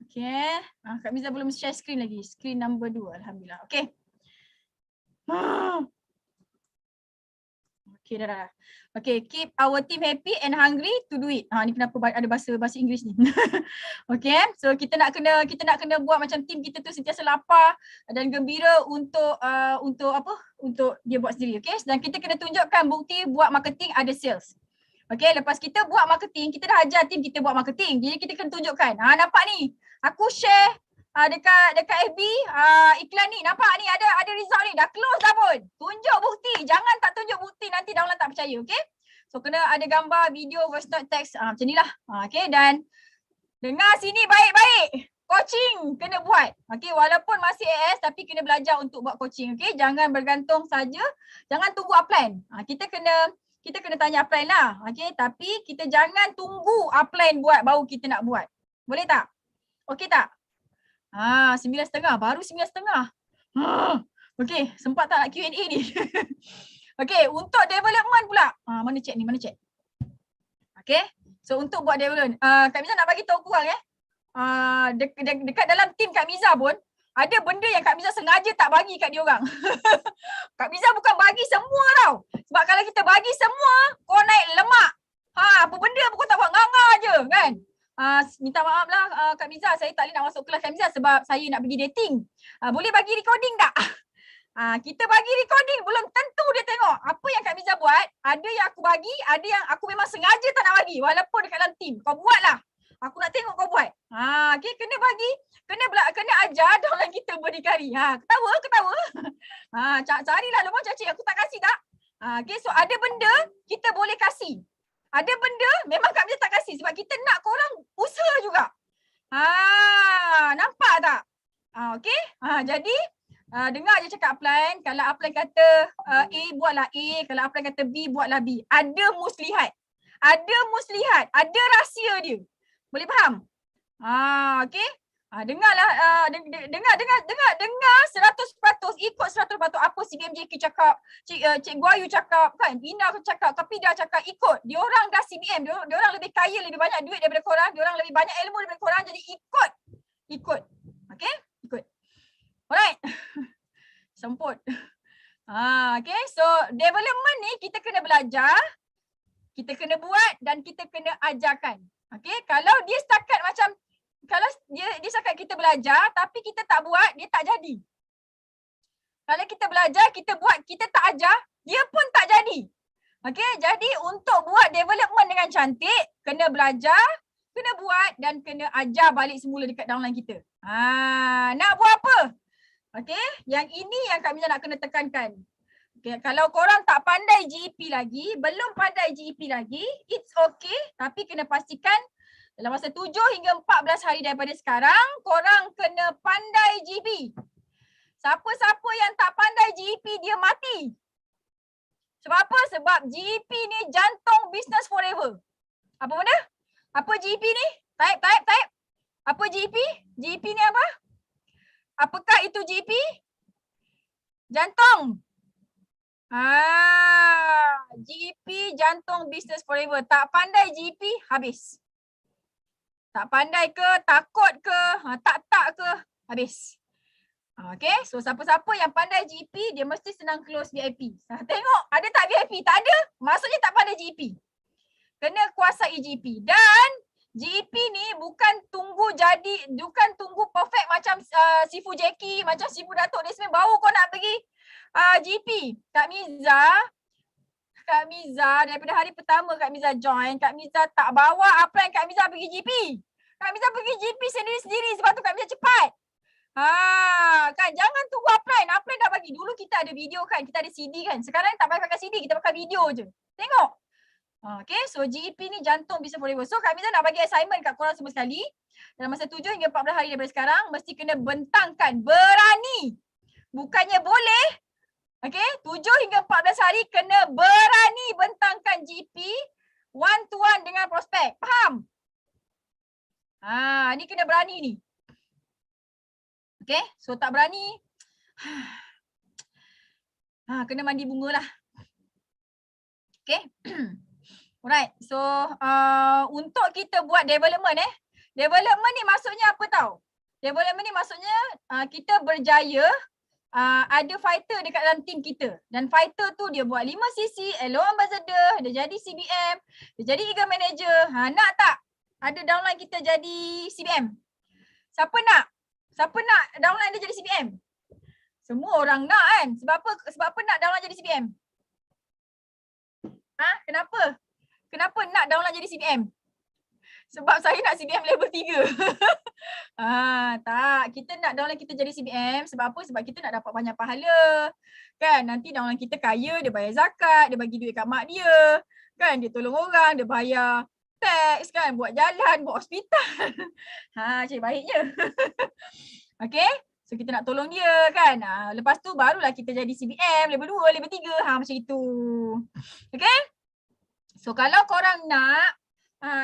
Okay. Kak Miza belum share screen lagi. Screen number 2. Alhamdulillah. Okay. Okay, dah. Okay, keep our team happy and hungry to do it. Ni kenapa ada bahasa Inggeris ni. Okay, so kita nak kena buat macam team kita tu sentiasa lapar dan gembira untuk apa? Untuk dia buat sendiri. Okay, dan kita kena tunjukkan bukti buat marketing ada sales. Okay, lepas kita buat marketing, kita dah ajar tim kita buat marketing. Jadi kita kena tunjukkan. Nampak ni. Aku share dekat FB iklan ni. Nampak ni ada result ni. Dah close dah pun. Tunjuk bukti. Jangan tak tunjuk bukti nanti download tak percaya. Okay. So kena ada gambar, video, voice note, text. Macam ni lah. Okay, dan dengar sini baik-baik. Coaching kena buat. Okay, walaupun masih AS tapi kena belajar untuk buat coaching. Okay, jangan bergantung saja. Jangan tunggu upline. Kita kena tanya upline lah. Okay, tapi kita jangan tunggu upline buat baru kita nak buat. Boleh tak? Okay tak? 9.30. Baru 9.30. Okay, sempat tak nak Q&A ni? Okay, untuk development pula. Mana chat ni? Mana chat? Okay, so untuk buat development. Kak Miza nak bagi tahu korang dekat dalam tim Kak Miza pun ada benda yang Kak Miza sengaja tak bagi kat dia orang. Kak Miza bukan bagi semua tau. Sebab kalau kita bagi semua, kau naik lemak. Apa benda pun kau tak buat, nganga je kan. Minta maaf lah Kak Miza, saya tak boleh nak masuk kelas Kak Miza sebab saya nak pergi dating. Boleh bagi recording tak? Kita bagi recording belum tentu dia tengok. Apa yang Kak Miza buat, ada yang aku bagi, ada yang aku memang sengaja tak nak bagi walaupun dekat dalam tim. Kau buatlah. Aku nak tengok kau buat. Okay, kena bagi, kena ajar downline kita berdikari. Ketawa. Carilah lubang cacing, aku tak kasih tak? Okay, so ada benda kita boleh kasih. Ada benda memang Kak Miza tak kasih sebab kita nak korang usaha juga. Nampak tak? Okay, jadi dengar je cakap upline. Kalau upline kata A, buatlah A. Kalau upline kata B, buatlah B. Ada muslihat. Ada rahsia dia. Boleh faham? Okay. Dengarlah, dengar 100%, ikut 100% apa CBM JK cakap, Cikgu Ayu cakap, kan? Ina cakap, Kapidah cakap, ikut. Diorang dah CBM, diorang lebih kaya, lebih banyak duit daripada korang, diorang lebih banyak ilmu daripada korang, jadi ikut. Okay? Ikut. Alright. Semput. Okay, so development ni kita kena belajar, kita kena buat dan kita kena ajarkan. Okay, kalau dia setakat macam, kalau dia setakat kita belajar tapi kita tak buat, dia tak jadi. Kalau kita belajar, kita buat, kita tak ajar, dia pun tak jadi. Okay, jadi untuk buat development dengan cantik, kena belajar, kena buat dan kena ajar balik semula dekat downline kita. Nak buat apa? Okay, yang ini yang Kak Miza nak kena tekankan. Okay, kalau korang tak pandai GEP lagi, belum pandai GEP lagi, it's okay. Tapi kena pastikan dalam masa 7 hingga 14 hari daripada sekarang, korang kena pandai GEP. Siapa-siapa yang tak pandai GEP, dia mati. Sebab apa? Sebab GEP ni jantung business forever. Apa benda? Apa GEP ni? Type. Apa GEP? GEP ni apa? Apakah itu GEP? Jantung. GEP jantung business forever. Tak pandai GEP, habis. Tak pandai ke, takut ke, tak ke, habis. Okay, so siapa-siapa yang pandai GEP, dia mesti senang close VIP. Tengok, ada tak VIP? Tak ada, maksudnya tak pandai GEP. Kena kuasai GEP. Dan GEP ni bukan tunggu perfect macam Sifu Jackie, macam Sifu Datuk Desmond, baru kau nak pergi GEP. Kak Miza daripada hari pertama Kak Miza join, Kak Miza tak bawa apa yang Kak Miza pergi GEP. Kak Miza pergi GEP sendiri-sendiri sebab tu Kak Miza cepat. Kan jangan tunggu upline dah bagi. Dulu kita ada video kan, kita ada CD kan. Sekarang tak pakai CD, kita pakai video je. Tengok. Okay, so GEP ni jantung business forever. So Kak Miza nak bagi assignment kat korang semua sekali. Dalam masa 7 hingga 14 hari daripada sekarang, mesti kena bentangkan, berani. Bukannya boleh. Okay, 7 hingga 14 hari kena berani bentangkan GEP one to one dengan prospek. Faham? Ni kena berani ni. Okay, so tak berani. Kena mandi bunga lah. Okay. Alright, so untuk kita buat development development ni maksudnya apa tau? Development ni maksudnya kita berjaya ada fighter dekat dalam team kita. Dan fighter tu dia buat 5cc, LO ambassador, dia jadi CBM, dia jadi eagle manager. Nak tak ada downline kita jadi CBM? Siapa nak? Siapa nak downline dia jadi CBM? Semua orang nak kan? Sebab apa nak downline jadi CBM? Kenapa? Kenapa nak downline jadi CBM? Sebab saya nak CBM level 3. Tak. Kita nak downline kita jadi CBM sebab apa? Sebab kita nak dapat banyak pahala. Kan? Nanti downline kita kaya, dia bayar zakat, dia bagi duit kat mak dia. Kan? Dia tolong orang, dia bayar tax kan, buat jalan, buat hospital. Cik baiknya. Okay? So kita nak tolong dia kan. Lepas tu barulah kita jadi CBM level 2, level 3. Macam itu. Okay? So kalau korang nak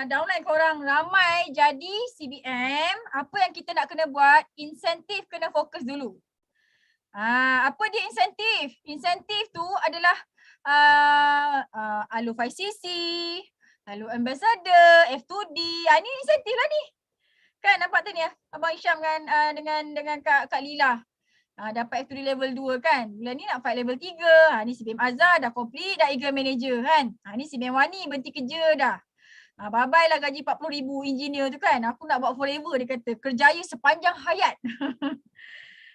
downline korang ramai jadi CBM, apa yang kita nak kena buat? Insentif kena fokus dulu. Apa dia insentif? Insentif tu adalah Alu 5cc, Alu Ambassador, F2D. Ni insentif lah ni. Kan nampak tu ni Abang Isyam dengan Kak Lila. Dapat F2D level 2 kan. Bulan ni nak fight level 3. Ni CBM Azhar dah complete, dah Eagle Manager kan. Ni CBM Wani berhenti kerja dah. Bye-bye lah gaji 40,000 engineer tu kan. Aku nak buat forever dia kata. Kerjaya sepanjang hayat.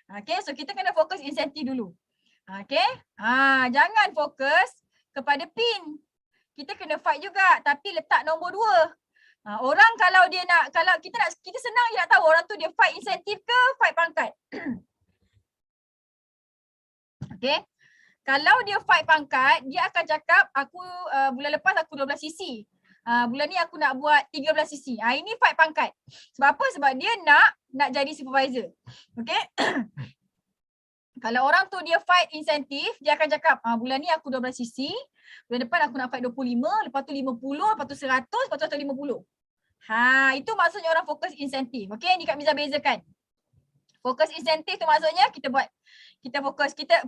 Okay, so kita kena fokus insentif dulu. Okay. Jangan fokus kepada pin. Kita kena fight juga tapi letak nombor 2. Orang kalau dia nak, kita senang je nak tahu orang tu dia fight insentif ke fight pangkat. Okay. Kalau dia fight pangkat, dia akan cakap aku bulan lepas aku 12cc. Bulan ni aku nak buat 13cc. Ini fight pangkat. Sebab apa? Sebab dia nak jadi supervisor. Okay. Kalau orang tu dia fight insentif, dia akan cakap bulan ni aku 12cc, bulan depan aku nak fight 25, lepas tu 50, lepas tu 100, lepas tu 150. Itu maksudnya orang fokus insentif. Okay, ni Kak Miza bezakan. Fokus insentif tu maksudnya kita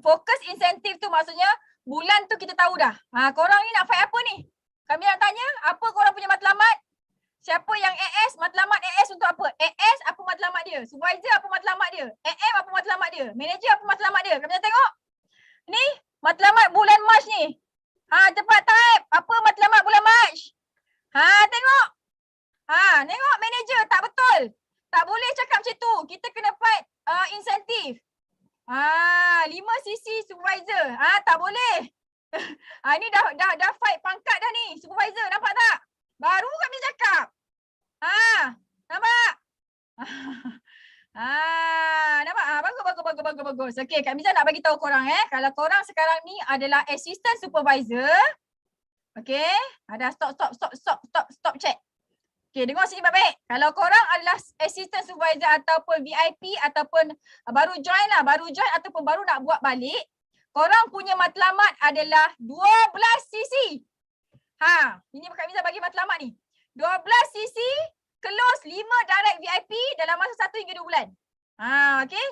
fokus insentif tu maksudnya bulan tu kita tahu dah. Korang ni nak fight apa ni? Kami nak tanya, apa korang punya matlamat? Siapa yang AS, matlamat AS untuk apa? AS apa matlamat dia? Supervisor apa matlamat dia? AM apa matlamat dia? Manager apa matlamat dia? Kami nak tengok. Ni matlamat bulan Mac ni. Cepat type. Apa matlamat bulan Mac? Tengok. Tengok manager tak betul. Tak boleh cakap macam tu. Kita kena fight insentif. 5cc supervisor. Tak boleh. Ni dah fight pangkat dah ni. Supervisor nampak tak? Baru kami cakap. Nampak? Nampak? Bagus. Okey, Kak Miza nak bagi tahu korang kalau korang sekarang ni adalah assistant supervisor. Okey, ada stop check. Okey, dengar sini baik-baik. Kalau korang adalah assistant supervisor ataupun VIP ataupun baru join ataupun baru nak buat balik, korang punya matlamat adalah 12cc. Ini Kak Miza bagi matlamat ni. 12cc close 5 direct VIP dalam masa 1 hingga 2 bulan. Okey.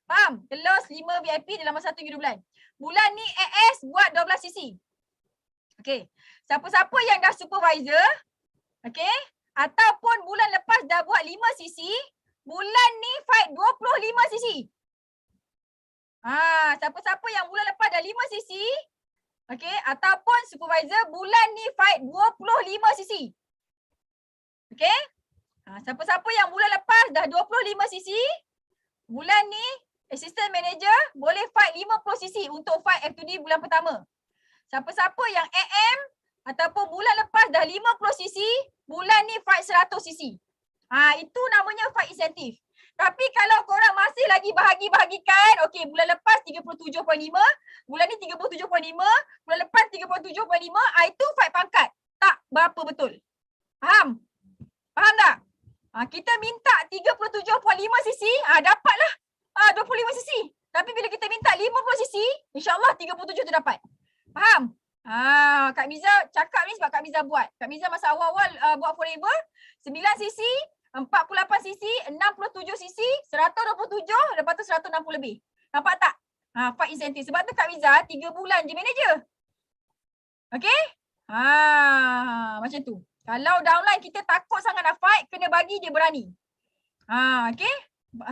Faham? Close 5 VIP dalam masa 1 hingga 2 bulan. Bulan ni AS buat 12cc. Okey. Siapa-siapa yang dah supervisor, okey, ataupun bulan lepas dah buat 5cc, bulan ni fight 25cc. Siapa-siapa yang bulan lepas dah 5cc, okey, ataupun supervisor bulan ni fight 25cc. Okey? Siapa-siapa yang bulan lepas dah 25cc, bulan ni assistant manager boleh fight 50cc untuk fight F2D bulan pertama. Siapa-siapa yang AM ataupun bulan lepas dah 50cc, bulan ni fight 100cc. Itu namanya fight insentif. Tapi kalau korang masih lagi bahagi-bahagikan, okey, bulan lepas 37.5, bulan ni 37.5, bulan lepas 37.5, itu fight pangkat. Tak berapa betul. Faham? Faham tak? Kita minta 37.5cc, dapatlah 25cc. Tapi bila kita minta 50cc, insyaAllah 37 tu dapat. Faham? Kak Miza cakap ni sebab Kak Miza buat. Kak Miza masa awal-awal buat forever, 9cc, 48cc, 67cc, 127, lepas tu 160 lebih. Nampak tak? Fight insentif. Sebab tu Kak Miza 3 bulan je manager. Okay? Macam tu. Kalau downline kita takut sangat nak fight, kena bagi dia berani. Okay?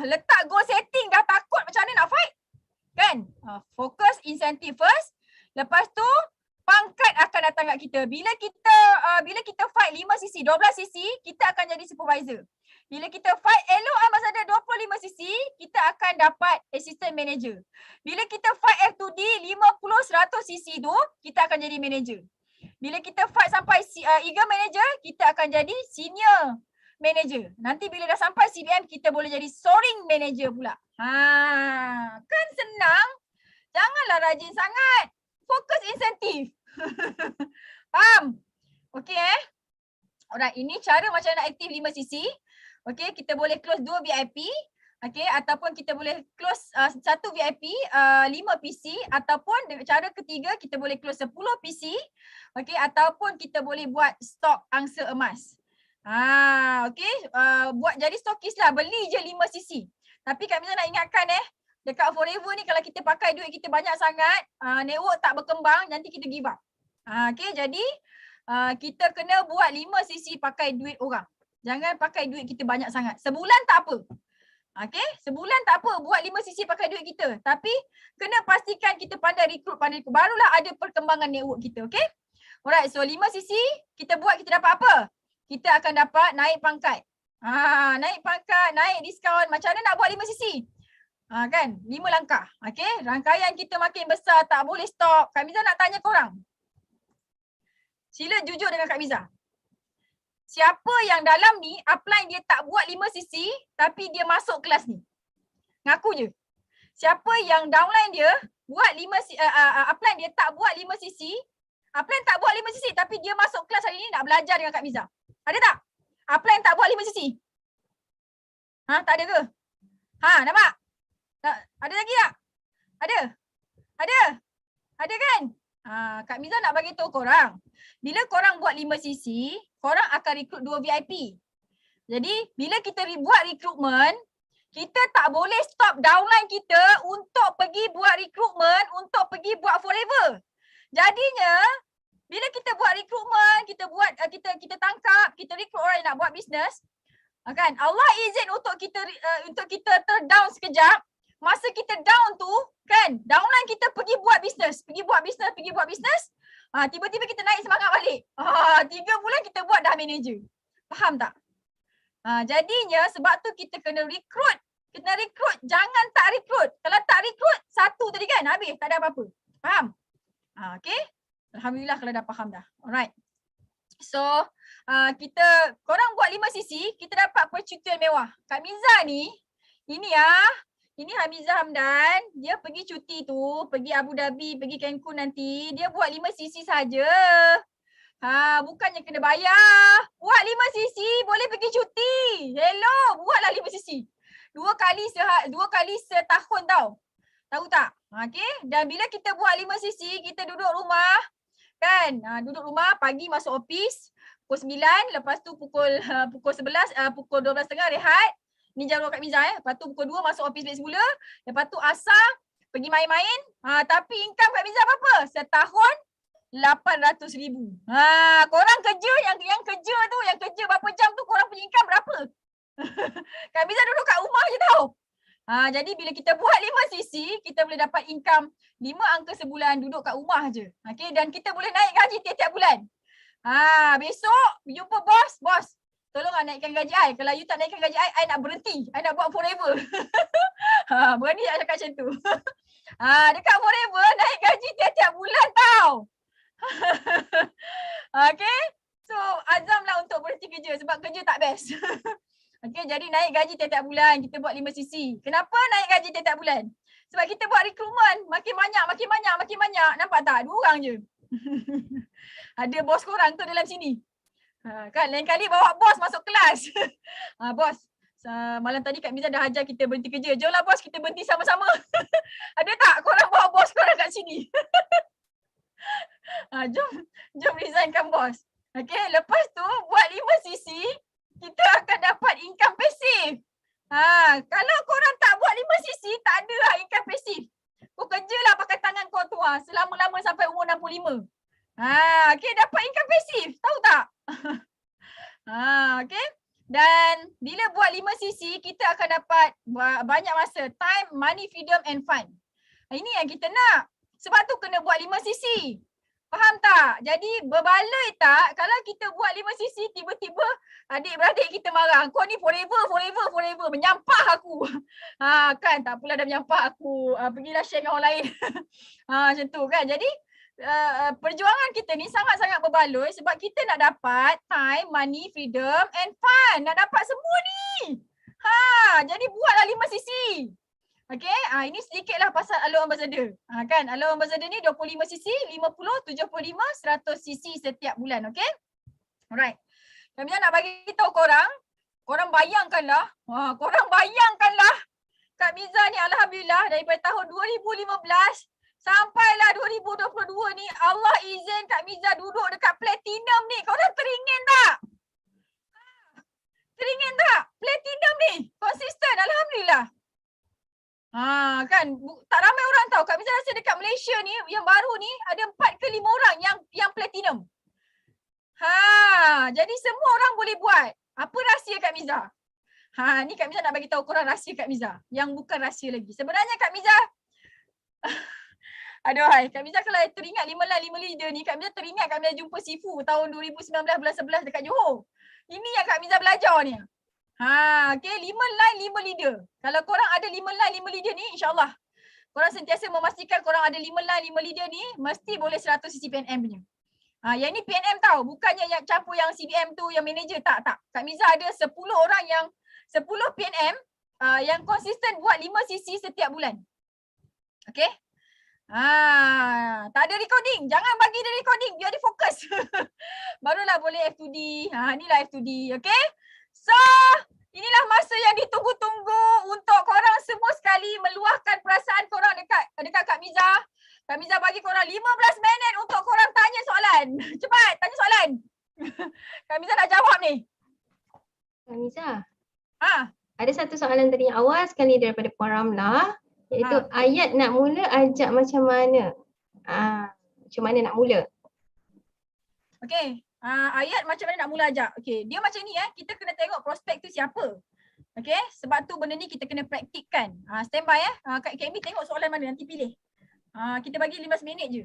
Letak goal setting dah takut macam mana nak fight. Kan? Fokus insentif first. Lepas tu, pangkat akan datang kat kita. Bila kita fight 5cc, 12cc, kita akan jadi supervisor. Bila kita fight elok ambassador 25cc, kita akan dapat assistant manager. Bila kita fight F2D 50, 100cc tu, kita akan jadi manager. Bila kita fight sampai eager manager, kita akan jadi senior manager. Nanti bila dah sampai CBM, kita boleh jadi soaring manager pula. Kan senang. Janganlah rajin sangat. Fokus insentif. Faham? Okey Alright, ini cara macam nak aktif 5 CC. Okey, kita boleh close 2 VIP. Okey, ataupun kita boleh close 1 VIP, 5 PC, ataupun dengan cara ketiga kita boleh close 10 PC. Okey, ataupun kita boleh buat stok angsa emas. Okey, buat jadi stokis lah, beli je 5 CC. Tapi Kak Miza nak ingatkan dekat Forever ni kalau kita pakai duit kita banyak sangat, network tak berkembang, nanti kita give up. Okey, jadi kita kena buat 5 CC pakai duit orang. Jangan pakai duit kita banyak sangat. Sebulan tak apa. Okey, sebulan tak apa buat 5 CC pakai duit kita. Tapi kena pastikan kita pandai recruit. Barulah ada perkembangan network kita, okey? Alright, so 5 CC kita buat, kita dapat apa? Kita akan dapat naik pangkat. Naik pangkat, naik diskaun. Macam mana nak buat 5 CC? Kan? 5 langkah. Okey, rangkaian kita makin besar, tak boleh stop. Kak Miza nak tanya korang. Sila jujur dengan Kak Miza. Siapa yang dalam ni upline dia tak buat 5 CC tapi dia masuk kelas ni? Ngaku je. Siapa yang downline dia buat 5 upline dia tak buat 5 CC, upline tak buat 5 CC tapi dia masuk kelas hari ni nak belajar dengan Kak Miza. Ada tak? Upline tak buat 5 CC? Tak ada ke? Nampak? Ada lagi tak? Ada? Ada? Ada kan? Kak Miza nak bagi tahu korang. Bila korang buat 5 CC, korang akan rekrut 2 VIP. Jadi, bila kita buat rekrutmen, kita tak boleh stop downline kita untuk pergi buat rekrutmen, untuk pergi buat Forever. Jadinya, bila kita buat rekrutmen, kita tangkap, kita rekrut orang yang nak buat bisnes, kan? Allah izin untuk kita terdown sekejap. Masa kita down tu, kan, downline kita pergi buat bisnes. Tiba-tiba kita naik semangat balik. 3 bulan kita buat dah manager. Faham tak? Jadinya sebab tu kita kena rekrut. Kita rekrut, jangan tak rekrut. Kalau tak rekrut, satu tadi kan, habis, tak ada apa-apa. Faham? Okay? Alhamdulillah kalau dah faham dah. Alright. So, korang buat 5 CC, kita dapat percutian mewah. Kak Miza ni, ini Hamizah Hamdan, dia pergi cuti tu, pergi Abu Dhabi, pergi Cancun nanti, dia buat 5 CC saja. Bukannya kena bayar. Buat 5 CC boleh pergi cuti. Hello, buatlah 5 CC. 2 kali setahun tau. Tahu tak? Okey, dan bila kita buat 5 CC, kita duduk rumah, kan? Duduk rumah, pagi masuk office, pukul 9, lepas tu pukul 11, pukul 12.30 rehat. Ni jam Kak Miza Lepas tu pukul 2 masuk office balik semula. Lepas tu asar pergi main-main. Tapi income Kak Miza berapa? Setahun 800,000. Korang kerja yang kerja berapa jam tu korang punya income berapa? Kak Miza duduk kat rumah je tau. Jadi bila kita buat 5 CC, kita boleh dapat income 5 angka sebulan duduk kat rumah je. Okay, dan kita boleh naik gaji tiap-tiap bulan. Besok jumpa bos. Tolonglah naikkan gaji I. Kalau you tak naikkan gaji I nak berhenti. I nak buat Forever. Berani nak cakap macam tu. Dekat Forever naik gaji tiap-tiap bulan tau. Okay. So azamlah untuk berhenti kerja sebab kerja tak best. Okay, jadi naik gaji tiap-tiap bulan. Kita buat 5 CC. Kenapa naik gaji tiap-tiap bulan? Sebab kita buat rekrutmen. Makin banyak. Nampak tak? 2 orang je. Ada bos korang tu dalam sini. Kan lain kali bawa bos masuk kelas. Bos, malam tadi Kak Miza dah ajar kita berhenti kerja. Jomlah bos, kita berhenti sama-sama. Ada tak korang bawa bos korang kat sini? Jom resignkan bos. Okay, lepas tu buat 5 CC, kita akan dapat income pasif. Kalau korang tak buat 5 CC, tak ada lah income pasif. Kau kerjalah pakai tangan kau tua selama-lama sampai umur 65. Okay, dapat income pasif. Tahu tak? Okay. Dan bila buat 5 CC, kita akan dapat banyak masa. Time, money, freedom and fun. Ini yang kita nak. Sebab tu kena buat 5 CC. Faham tak? Jadi berbaloi tak kalau kita buat 5 CC tiba-tiba adik-beradik kita marah. Kau ni forever. Menyampah aku. Kan tak pula dah menyampah aku. Pergilah share dengan orang lain. Macam tu kan. Jadi perjuangan kita ni sangat-sangat berbaloi sebab kita nak dapat time, money, freedom and fun. Nak dapat semua ni. Jadi buatlah 5 sisi. Okay, ini sedikitlah pasal Alo Ambassador. Kan, Alo Ambassador ni 25 sisi, 50, 75, 100 sisi setiap bulan. Okay, alright. Kami nak bagi tahu korang bayangkanlah. Korang bayangkanlah. Kak Miza ni alhamdulillah daripada tahun 2015 sampailah 2022 ni Allah izin Kak Miza duduk dekat platinum ni. Korang teringin tak? Teringin tak? Platinum ni konsisten alhamdulillah. Kan tak ramai orang tahu. Kak Miza rasa dekat Malaysia ni yang baru ni ada 4 ke 5 orang yang platinum. Jadi semua orang boleh buat. Apa rahsia Kak Miza? Ni Kak Miza nak bagi tahu korang rahsia Kak Miza yang bukan rahsia lagi. Sebenarnya Kak Miza aduhai, Kak Miza kalau teringat 5 leader ni, Kak Miza teringat Kak Miza jumpa Sifu tahun 2019 bulan 11 dekat Johor. Ini yang Kak Miza belajar ni. Okay, 5 leader. Kalau korang ada 5 leader ni, insyaAllah korang sentiasa memastikan korang ada 5 leader ni, mesti boleh 100 sisi PNM punya. Yang ni PNM tau, bukannya yang campur yang CBM tu, yang manager, tak. Kak Miza ada 10 orang yang 10 PNM yang konsisten buat 5 sisi setiap bulan. Okay. Tak ada recording. Jangan bagi dia recording, biar dia fokus. Barulah boleh F2D. Inilah F2D, okay. So, inilah masa yang ditunggu-tunggu untuk korang semua sekali meluahkan perasaan korang dekat Kak Miza. Kak Miza bagi korang 15 minit untuk korang tanya soalan. Cepat, tanya soalan. Kak Miza nak jawab ni. Kak Miza. Ada satu soalan tadi yang awal sekali daripada Puan Ramlah, iaitu ayat nak mula ajak macam mana? Macam mana nak mula? Okey, ayat macam mana nak mula ajak. Okey, dia macam ni kita kena tengok prospek tu siapa. Okey, sebab tu benda ni kita kena praktikkan. Standby Kak Kemi tengok soalan mana nanti pilih. Kita bagi 15 minit je.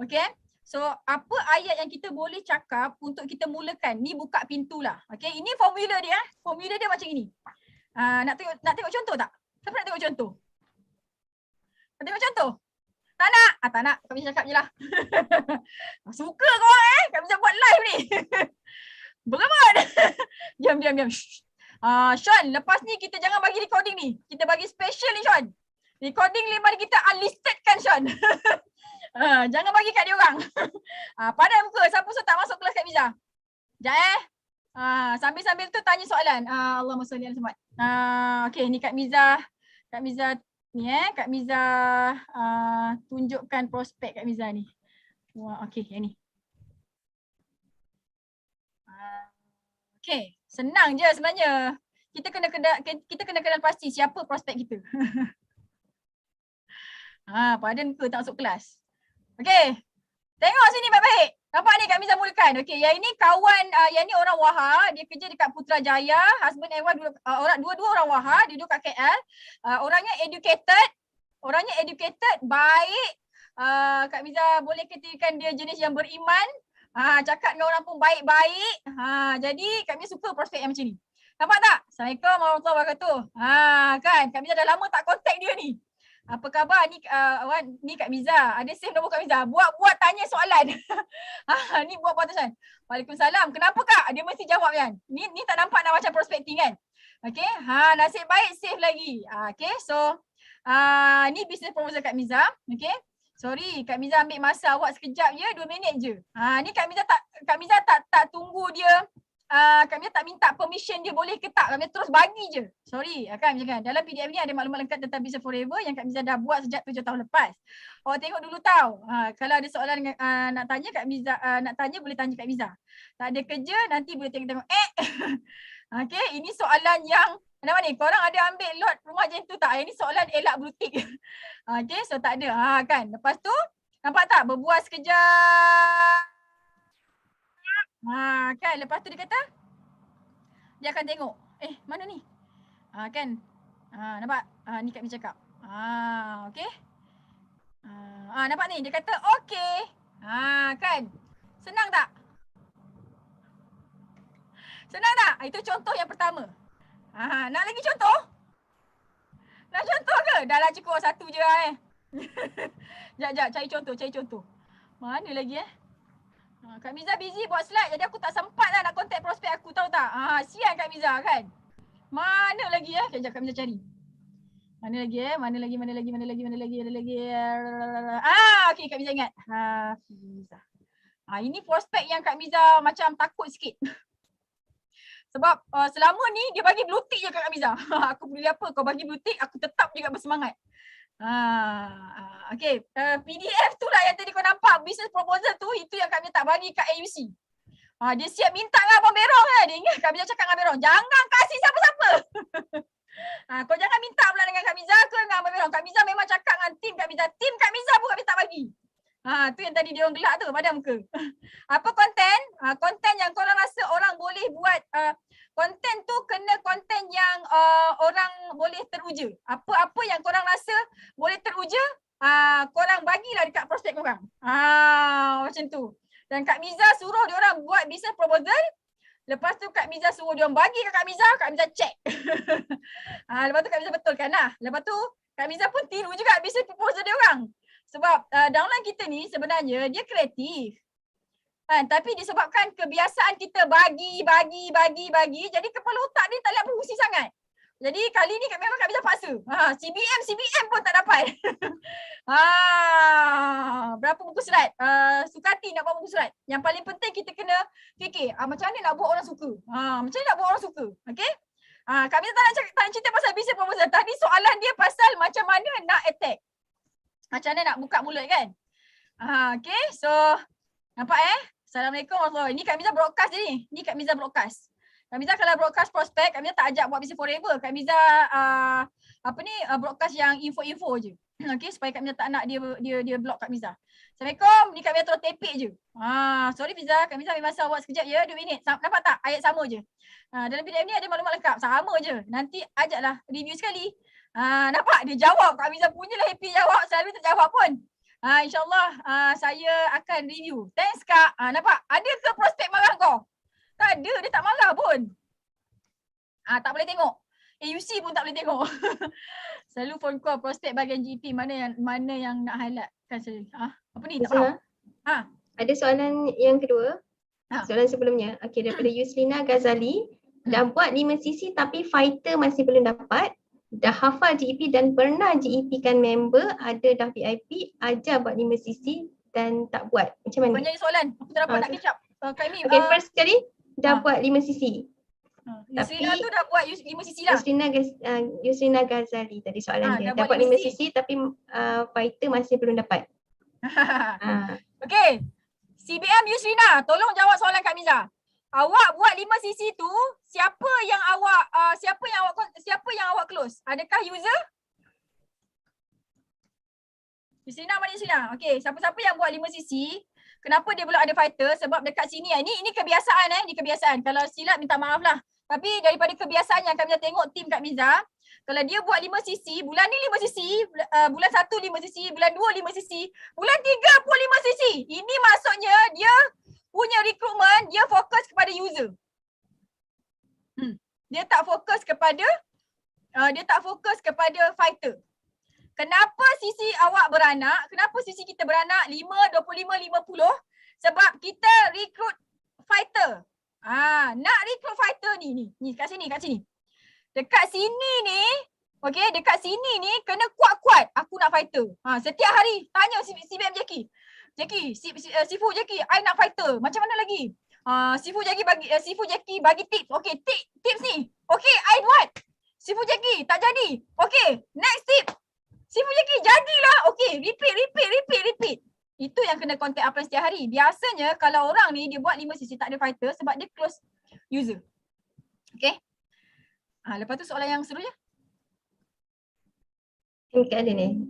Okey. So, apa ayat yang kita boleh cakap untuk kita mulakan? Ni buka pintu lah. Okay, ini formula dia. Formula dia macam ini. Nak tengok contoh tak? Siapa nak tengok contoh? Nak tengok contoh? Tak nak? Tak nak. Kami cakap je lah. Suka korang Kami buat live ni. Beramad. Diam. Sean, lepas ni kita jangan bagi recording ni. Kita bagi special ni Sean. Recording lebar kita unlisted kan Sean. Jangan bagi kat dia orang. Padahal muka siapa tak masuk kelas Kak Miza. Sekejap sambil-sambil tu tanya soalan. Allahumma salli ala Muhammad. Okey, ni Kak Miza ni Kak Miza tunjukkan prospek Kak Miza ni. Wah, okey, yang ni. Okey, senang je sebenarnya. Kita kena kenal pasti siapa prospek kita. Padahal muka tak masuk kelas. Okey. Tengok sini baik-baik. Nampak ni Kak Miza mulakan. Okey, yang ini kawan, yang ni orang Wahha, dia kerja dekat Putrajaya, husband and wife dua-dua orang Wahha, dia duduk kat KL. Orangnya educated, baik. Kak Miza boleh katakan dia jenis yang beriman. Cakap dengan orang pun baik-baik. Jadi Kak Miza suka prospek yang macam ni. Nampak tak? Assalamualaikum warahmatullahi wabarakatuh. Kan, Kak Miza dah lama tak kontak dia ni. Apa khabar ni ni Kak Miza, ada save nombor Kak Miza. Buat tanya soalan. Ni buat tulisan. Waalaikumsalam. Kenapa Kak? Dia mesti jawab kan. Ni tak nampak nak macam prospecting kan. Okey. Nasib baik save lagi. Okey. So ni business proposal Kak Miza. Okey. Sorry, Kak Miza ambil masa awak sekejap je, 2 minit je. Ni Kak Miza tak tunggu dia. Kak Miza tak minta permission dia boleh ke tak. Kak Miza terus bagi je. Sorry, kan macam kan. Dalam PDF ni ada maklumat lengkap tentang Business Forever yang Kak Miza dah buat sejak 7 tahun lepas. Awak tengok dulu tau. Kalau ada soalan nak tanya Kak Miza, nak tanya boleh tanya Kak Miza. Tak ada kerja nanti boleh tengok. Okey, ini soalan yang nama ni, korang ada ambil lot rumah jentu tak? Ini soalan elak blutik. Okey, so tak ada. Kan. Lepas tu nampak tak berbual sekejap. Kan lepas tu dia kata dia akan tengok mana ni kan nampak ni Kak Miza cakap okey nampak ni dia kata okey kan senang tak itu contoh yang pertama. Nak lagi contoh ke dah lah cukup satu je Jap cari contoh Mana lagi Kak Miza busy buat slide jadi aku tak sempat lah nak contact prospek aku, tahu tak? Sian Kak Miza kan. Mana lagi Kejap Kak Miza cari. Mana lagi Mana lagi. Okey Kak Miza ingat. Hafiza. Ini prospek yang Kak Miza macam takut sikit. Sebab selama ni dia bagi blue tick je kat Kak Miza. Aku peduli apa, kau bagi blue tick, aku tetap juga bersemangat. Okay, PDF tu lah yang tadi kau nampak, business proposal tu, itu yang Kak Miza tak bagi kat AUC. Dia siap minta dengan Abang Berong Dia ingat Kak Miza cakap dengan Berong, jangan kasih siapa-siapa. Kau jangan minta pula dengan Kak Miza ke dengan Abang Berong. Kak Miza memang cakap dengan tim Kak Miza. Tim Kak Miza pun Kak Miza tak bagi. Tu yang tadi dia orang gelak tu, padam muka. Apa konten? Konten yang korang rasa orang boleh buat. Konten tu kena konten yang orang boleh teruja. Apa-apa yang korang rasa boleh teruja, korang bagilah dekat prospek korang. Macam tu. Dan Kak Miza suruh dia orang buat business proposal. Lepas tu Kak Miza suruh dia orang bagi ke Kak Miza check. Lepas tu Kak Miza betulkan lah. Lepas tu Kak Miza pun tiru juga business proposal dia orang. Sebab downline kita ni sebenarnya dia kreatif. Tapi disebabkan kebiasaan kita bagi, jadi kepala otak ni tak nak berfungsi sangat. Jadi kali ni memang Kak Miza paksa. CBM pun tak dapat. Berapa buku surat? Sukati nak buat buku surat. Yang paling penting kita kena fikir macam mana nak buat orang suka. Macam mana nak buat orang suka. Okay? Kak Miza tak nak cerita pasal business proposal. Tadi soalan dia pasal macam mana nak attack. Macam mana nak buka mulut kan? Okay, so nampak Assalamualaikum warahmatullahi wabarakatuh. Ini Kak Miza broadcast je ni. Ni Kak Miza broadcast. Kak Miza kalau broadcast prospek, Kak Miza tak ajak buat business forever. Kak Miza broadcast yang info-info je. Okay, supaya Kak Miza tak nak dia block Kak Miza. Assalamualaikum, ni Kak Miza terus tepek je. Sorry Miza, Kak Miza ambil masa awak sekejap ya, 2 minit. Nampak tak? Ayat sama je. Dalam PDF ni ada maklumat lengkap. Sama je. Nanti ajaklah review sekali. Nampak? Dia jawab. Kak Miza punyalah happy jawab. Selalu tak jawab pun. InsyaAllah saya akan review. Thanks Kak. Nampak? Ada ke prospek marah kau? Tak ada. Dia tak marah pun. Tak boleh tengok. AUC pun tak boleh tengok. Selalu phone call prospek bahagian GP. Mana yang nak highlight kan selalu. Apa ni? Tak faham. Ada soalan yang kedua. Soalan sebelumnya. Okay, daripada Yuslina Ghazali. Dah buat 5 sisi tapi fighter masih belum dapat. Dah hafal GEP dan pernah GEP kan member, ada dah VIP, ajar buat 5 sisi dan tak buat. Macam mana? Banyak soalan. Aku tak dapat nak kecap. Kak Imi. Okay, first sekali dah buat 5 sisi. Yuslina tu dah buat 5 sisi lah. Yuslina Ghazali tadi soalan dia. Dah buat 5 sisi tapi fighter masih belum dapat. Okay. CBM Yuslina, tolong jawab soalan Kak Miza. Awak buat 5 sisi tu, siapa yang awak close? Adakah user? Yuslina mana Yuslina? Okey, siapa-siapa yang buat 5 sisi, kenapa dia belum ada fighter? Sebab dekat sini ini kebiasaan ini kebiasaan. Kalau silap minta maaf lah. Tapi daripada kebiasaan yang kami tengok tim Kak Miza, kalau dia buat 5 sisi, bulan ni 5 sisi, bulan 1 5 sisi, bulan 2 5 sisi, bulan 3 pun 5 sisi. Ini maksudnya dia punya rekrutmen, dia fokus kepada user. Dia tak fokus kepada fighter. Kenapa sisi awak beranak? Kenapa sisi kita beranak 5, 25, 50? Sebab kita rekrut fighter. Nak rekrut fighter ni kat sini. Dekat sini ni, okey, dekat sini ni kena kuat-kuat aku nak fighter. Setiap hari tanya CBM Jackie. Sifu Jackie, I nak fighter. Macam mana lagi? Sifu Jackie bagi tips. Okey, tips ni. Okey, I buat. Sifu Jackie tak jadi. Okey, next tip. Sifu Jackie jadilah. Okey, repeat. Itu yang kena contact upline setiap hari. Biasanya kalau orang ni dia buat 5 sisi tak ada fighter sebab dia close user. Okey. Lepas tu soalan yang seterusnya. Ada ni.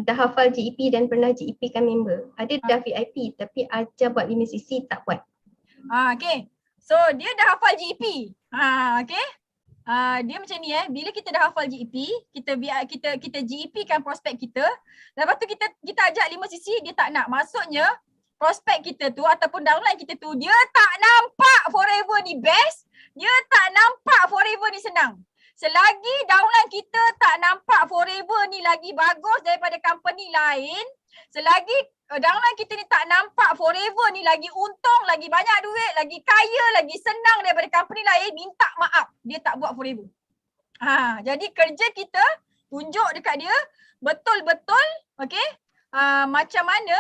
Dah hafal GEP dan pernah GEP kan member. Ada dah VIP tapi ajar buat 5 sisi tak buat. Okay. So dia dah hafal GEP. Okay. Dia macam ni bila kita dah hafal GEP, kita GEP kan prospek kita. Lepas tu kita ajak 5 sisi dia tak nak. Maksudnya prospek kita tu ataupun downline kita tu dia tak nampak forever ni best. Dia tak nampak forever ni senang. Selagi downline kita tak nampak forever ni lagi bagus daripada company lain, Selagi downline kita ni tak nampak forever ni lagi untung, lagi banyak duit, lagi kaya, lagi senang daripada company lain, minta maaf. Dia tak buat forever. Jadi kerja kita tunjuk dekat dia betul-betul macam mana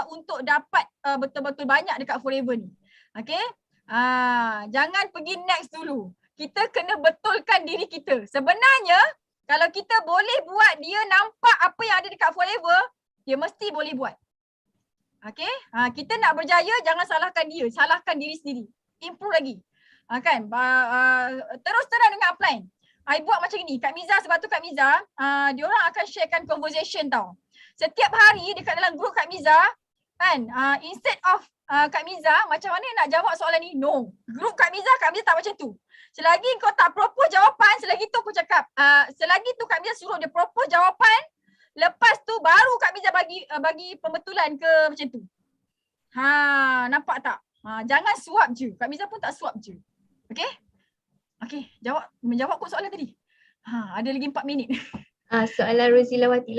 untuk dapat betul-betul banyak dekat forever ni. Jangan pergi next dulu. Kita kena betulkan diri kita. Sebenarnya kalau kita boleh buat dia nampak apa yang ada dekat forever, dia mesti boleh buat. Kita nak berjaya, jangan salahkan dia, salahkan diri sendiri. Improve lagi. Terus terang dengan upline. I buat macam ni. Kak Miza, sebab tu Kak Miza, diorang akan sharekan conversation tau. Setiap hari dekat dalam grup Kak Miza, instead of Kak Miza, macam mana nak jawab soalan ni? No. Grup Kak Miza tak macam tu. Selagi kau tak propose jawapan, selagi tu aku cakap, selagi tu Kak Miza suruh dia propose jawapan, lepas tu baru Kak Miza bagi pembetulan ke macam tu. Nampak tak? Jangan suap je. Kak Miza pun tak suap je. Menjawab kot soalan tadi. Ada lagi 4 minit. Soalan Rozilawati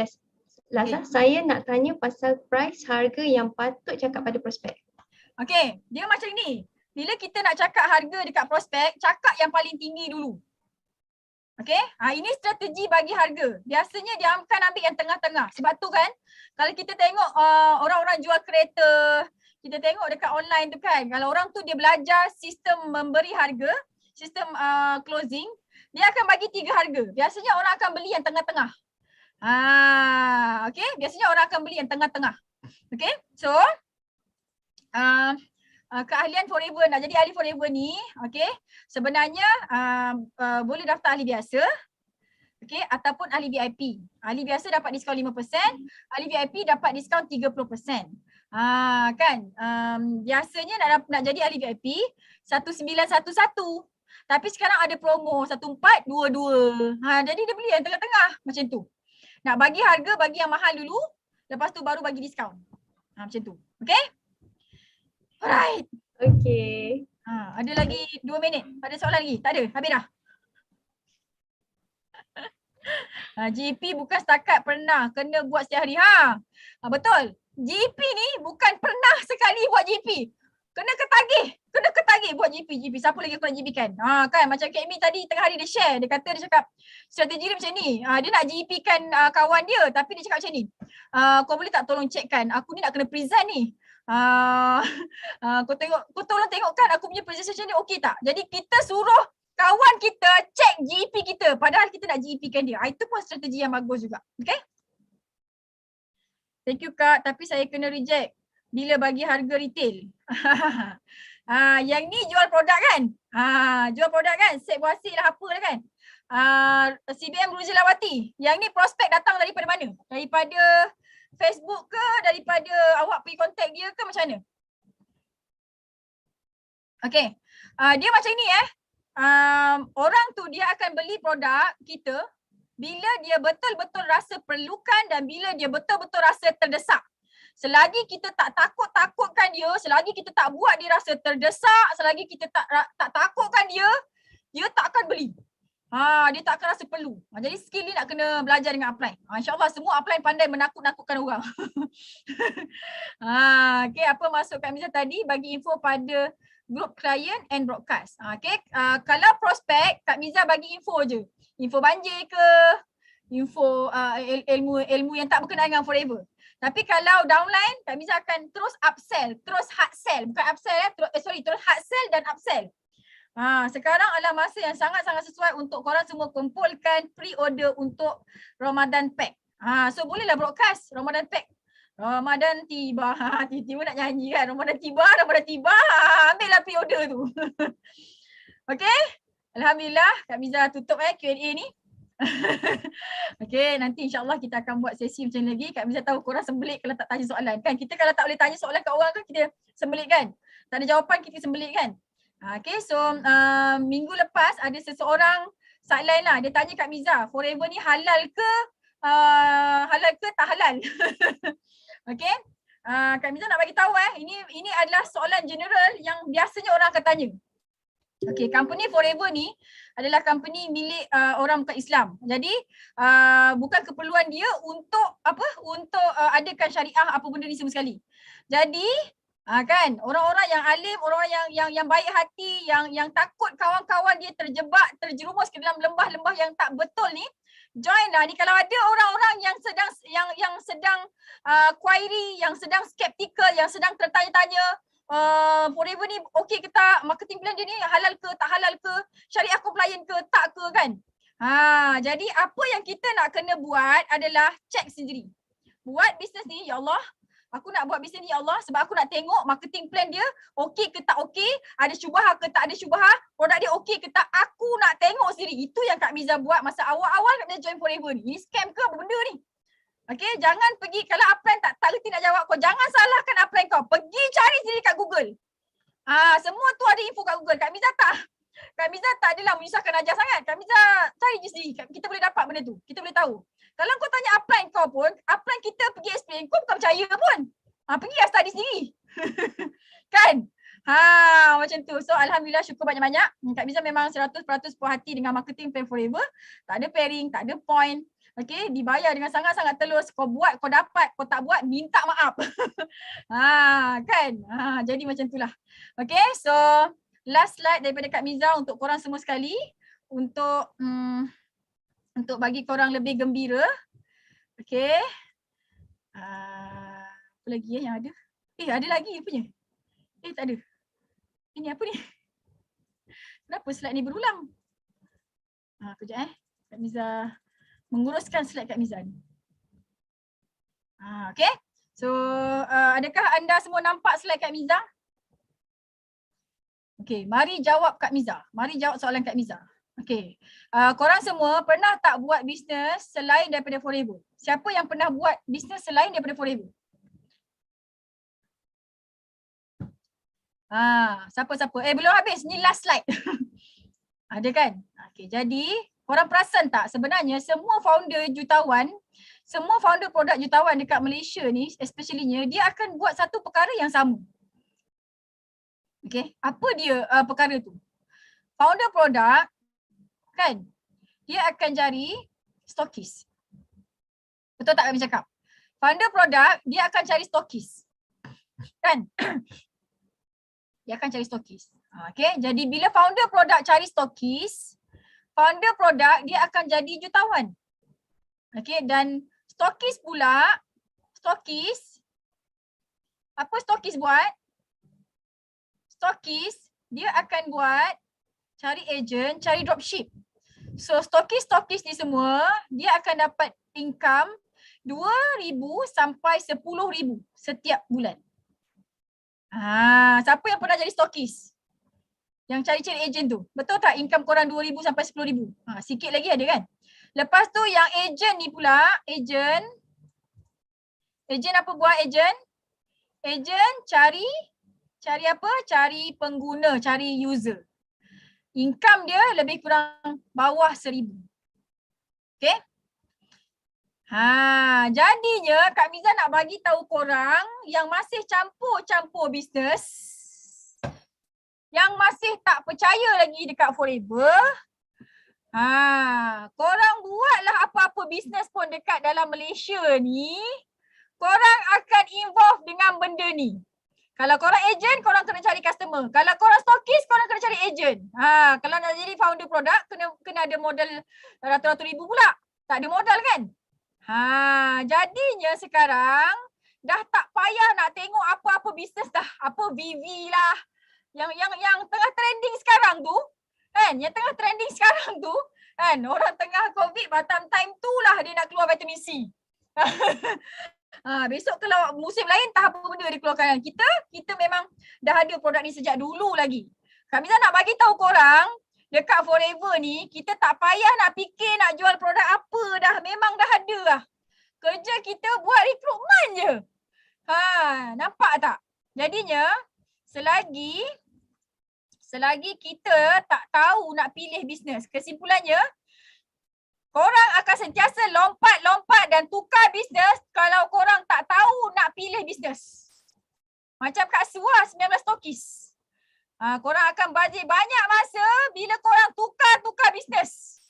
Laza, saya nak tanya pasal price harga yang patut cakap pada prospek. Dia macam ni. Bila kita nak cakap harga dekat prospek, cakap yang paling tinggi dulu. Ini strategi bagi harga. Biasanya dia akan ambil yang tengah-tengah. Sebab tu kan, kalau kita tengok orang-orang jual kereta, kita tengok dekat online tu kan, kalau orang tu dia belajar sistem memberi harga, sistem closing, dia akan bagi 3 harga. Biasanya orang akan beli yang tengah-tengah. Biasanya orang akan beli yang tengah-tengah. So, keahlian forever, nak jadi ahli forever ni, sebenarnya boleh daftar ahli biasa, ataupun ahli VIP. Ahli biasa dapat diskaun 5%, ahli VIP dapat diskaun 30%. Biasanya nak jadi ahli VIP 1911. Tapi sekarang ada promo 1422. Jadi dia beli yang tengah-tengah macam tu. Nak bagi harga, bagi yang mahal dulu, lepas tu baru bagi diskaun. Macam tu. Alright. Ada lagi 2 minit. Ada soalan lagi? Tak ada? Habis dah? GP bukan setakat pernah kena buat setiap hari. Betul. GP ni bukan pernah sekali buat GP. Kena ketagih buat GP. Siapa lagi aku nak GP kan? Macam Kak Mi tadi tengah hari dia share. Dia cakap strategi dia macam ni. Dia nak GP kan kawan dia, tapi dia cakap macam ni. Kau boleh tak tolong check kan? Aku ni nak kena present ni. Kau tolong tengokkan aku punya presentation ni okey tak? Jadi kita suruh kawan kita check GP kita padahal kita nak GP kan dia. Itu pun strategi yang bagus juga. Thank you Kak, tapi saya kena reject bila bagi harga retail. Yang ni jual produk kan? Jual produk kan? Set wasik lah apa lah kan? CBM Rozilawati. Yang ni prospek datang daripada mana? Daripada Facebook ke? Daripada awak pergi contact dia ke macam mana? Dia macam ni orang tu dia akan beli produk kita bila dia betul-betul rasa perlukan dan bila dia betul-betul rasa terdesak. Selagi kita tak takut-takutkan dia, selagi kita tak buat dia rasa terdesak, selagi kita tak takutkan dia, dia tak akan beli. Dia tak akan rasa perlu. Jadi skill ni nak kena belajar dengan upline. InsyaAllah semua upline pandai menakut-nakutkan orang. Apa maksud Kak Miza tadi? Bagi info pada group client and broadcast. Kalau prospek, Kak Miza bagi info je. Info banjir ke, info ilmu yang tak berkenaan dengan forever. Tapi kalau downline, Kak Miza akan terus upsell, terus hard sell. Bukan upsell terus hard sell dan upsell. Sekarang adalah masa yang sangat-sangat sesuai untuk korang semua kumpulkan pre-order untuk Ramadan Pack. So bolehlah broadcast Ramadan Pack. Ramadan tiba. Tiba-tiba nak nyanyi kan. Ramadan tiba. Ambillah pre-order tu. Alhamdulillah Kak Miza tutup Q&A ni. Nanti insyaAllah kita akan buat sesi macam ni lagi. Kak Miza tahu korang sembelit kalau tak tanya soalan kan. Kita kalau tak boleh tanya soalan kat orang kan kita sembelit kan. Tak ada jawapan kita sembelit kan. So minggu lepas ada seseorang sideline lah. Dia tanya Kak Miza, forever ni halal ke tak halal? Kak Miza nak bagi tahu ini adalah soalan general yang biasanya orang akan tanya. Okay, company Forever ni adalah company milik orang bukan Islam. Jadi bukan keperluan dia untuk apa? Untuk adakan syariah apa benda ni semua sekali. Jadi kan orang-orang yang alim, orang yang baik hati, yang takut kawan-kawan dia terjerumus ke dalam lembah-lembah yang tak betul ni, join lah ni. Kalau ada orang-orang yang sedang query, yang sedang skeptikal, yang sedang tertanya-tanya, Forever ni okey ke tak, marketing plan dia ni halal ke tak halal ke, syariah compliant ke tak ke kan. Jadi apa yang kita nak kena buat adalah check sendiri. Buat bisnes ni, ya Allah, aku nak buat bisnes ni ya Allah sebab aku nak tengok marketing plan dia okey ke tak okey, ada syubhah ke tak ada syubhah, produk dia okey ke tak, aku nak tengok sendiri. Itu yang Kak Miza buat masa awal-awal Kak Miza join Forever ni. Ini scam ke apa benda ni? Okey, jangan pergi kalau upline tak reti nak jawab kau, jangan salahkan upline kau. Pergi cari sendiri kat Google. Semua tu ada info kat Google. Kak Miza tak adalah menyusahkan ajar sangat. Kak Miza cari je sendiri. Kita boleh dapat benda tu. Kita boleh tahu. Kalau kau tanya upline kau pun, upline kita pergi explain, kau bukan percaya pun. Pergi study sendiri. Kan? Macam tu. So alhamdulillah, syukur banyak-banyak. Kak Miza memang 100% puas hati dengan marketing plan Forever. Tak ada pairing, tak ada point. Okay, dibayar dengan sangat-sangat telus. Kau buat, kau dapat. Kau tak buat, minta maaf. Kan? Jadi macam itulah. Okay, so last slide daripada Kak Miza untuk korang semua sekali. Untuk bagi korang lebih gembira. Okay. Apa lagi yang ada? Ada lagi punya. Tak ada. Ini apa ni? Kenapa slide ni berulang? Kejap Kak Miza menguruskan slide Kak Miza ni. Okay. So, adakah anda semua nampak slide Kak Miza? Okay, mari jawab Kak Miza. Mari jawab soalan Kak Miza. Okay. Korang semua pernah tak buat bisnes selain daripada Forever? Siapa yang pernah buat bisnes selain daripada Forever? Siapa-siapa? Belum habis. Ni last slide. Ada kan? Okay, jadi korang perasan tak sebenarnya semua founder jutawan, semua founder produk jutawan dekat Malaysia ni especially-nya, dia akan buat satu perkara yang sama. Okay, apa dia perkara tu? Founder produk kan, dia akan cari stokis. Betul tak kami cakap? Founder produk, dia akan cari stokis. Kan? Dia akan cari stokis. Okay, jadi bila founder produk cari stokis, founder produk dia akan jadi jutawan. Okay, dan stokis pula, apa stokis buat? Stokis, dia akan buat, cari agent, cari dropship. So stokis ni semua, dia akan dapat income 2,000 sampai 10,000 setiap bulan. Siapa yang pernah jadi stokis? Yang cari-cari agent tu. Betul tak income korang 2,000 sampai 10,000? Sikit lagi ada kan? Lepas tu yang agent ni pula, agent apa buat agent? Agent cari apa? Cari pengguna, cari user. Income dia lebih kurang bawah 1,000. Okay? Jadinya Kak Miza nak bagi tahu korang yang masih campur-campur bisnes, yang masih tak percaya lagi dekat Forever, korang buatlah apa-apa bisnes pun dekat dalam Malaysia ni, korang akan involve dengan benda ni. Kalau korang agent, korang kena cari customer. Kalau korang stokis, korang kena cari agent. Kalau nak jadi founder produk, kena ada modal ratus-ratus ribu pula. Tak ada modal kan? Jadinya sekarang dah tak payah nak tengok apa-apa bisnes dah. Apa VV lah. Yang tengah trending sekarang tu. Kan? Yang tengah trending sekarang tu. Kan? Orang tengah COVID, batam time tu lah dia nak keluar vitamin C. Besok kalau musim lain tak apa benda dikeluarkan. Kita memang dah ada produk ni sejak dulu lagi. Kak Miza nak bagi tahu korang dekat Forever ni kita tak payah nak fikir nak jual produk apa dah, memang dah ada lah. Kerja kita buat rekrutmen je. Nampak tak? Jadinya selagi kita tak tahu nak pilih bisnes, kesimpulannya korang akan sentiasa lompat dan tukar bisnes kalau korang tak tahu nak pilih bisnes. Macam Kak Suha 19 stokis. Korang akan budget banyak masa bila korang tukar bisnes.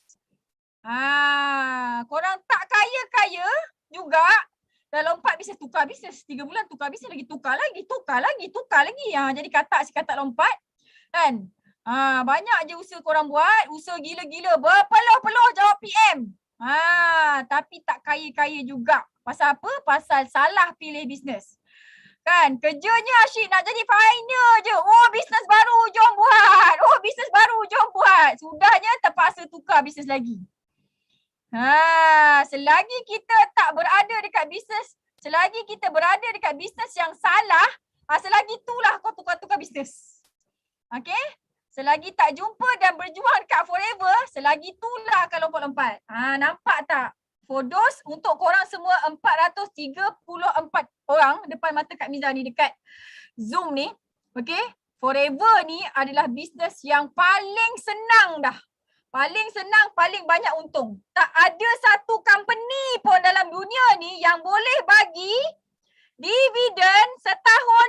Korang tak kaya-kaya juga dah lompat bisnes, tukar bisnes. 3 bulan tukar bisnes lagi, tukar lagi. Jadi katak si katak lompat. Kan? Banyak je usaha korang buat, usaha gila-gila, berpeluh-peluh jawab PM. Tapi tak kaya-kaya juga. Pasal apa? Pasal salah pilih bisnes. Kan? Kerjanya asyik nak jadi final je. Oh, bisnes baru jom buat. Oh, bisnes baru jom buat. Sudahnya terpaksa tukar bisnes lagi. Selagi kita tak berada dekat bisnes, selagi kita berada dekat bisnes yang salah, selagi itulah kau tukar-tukar bisnes. Okay? Selagi tak jumpa dan berjuang dekat forever, selagi itulah akan lompat-lompat. Nampak tak? For those untuk korang semua 434 orang depan mata Kak Miza ni dekat Zoom ni. Okay? Forever ni adalah bisnes yang paling senang dah. Paling senang, paling banyak untung. Tak ada satu company pun dalam dunia ni yang boleh bagi dividen setahun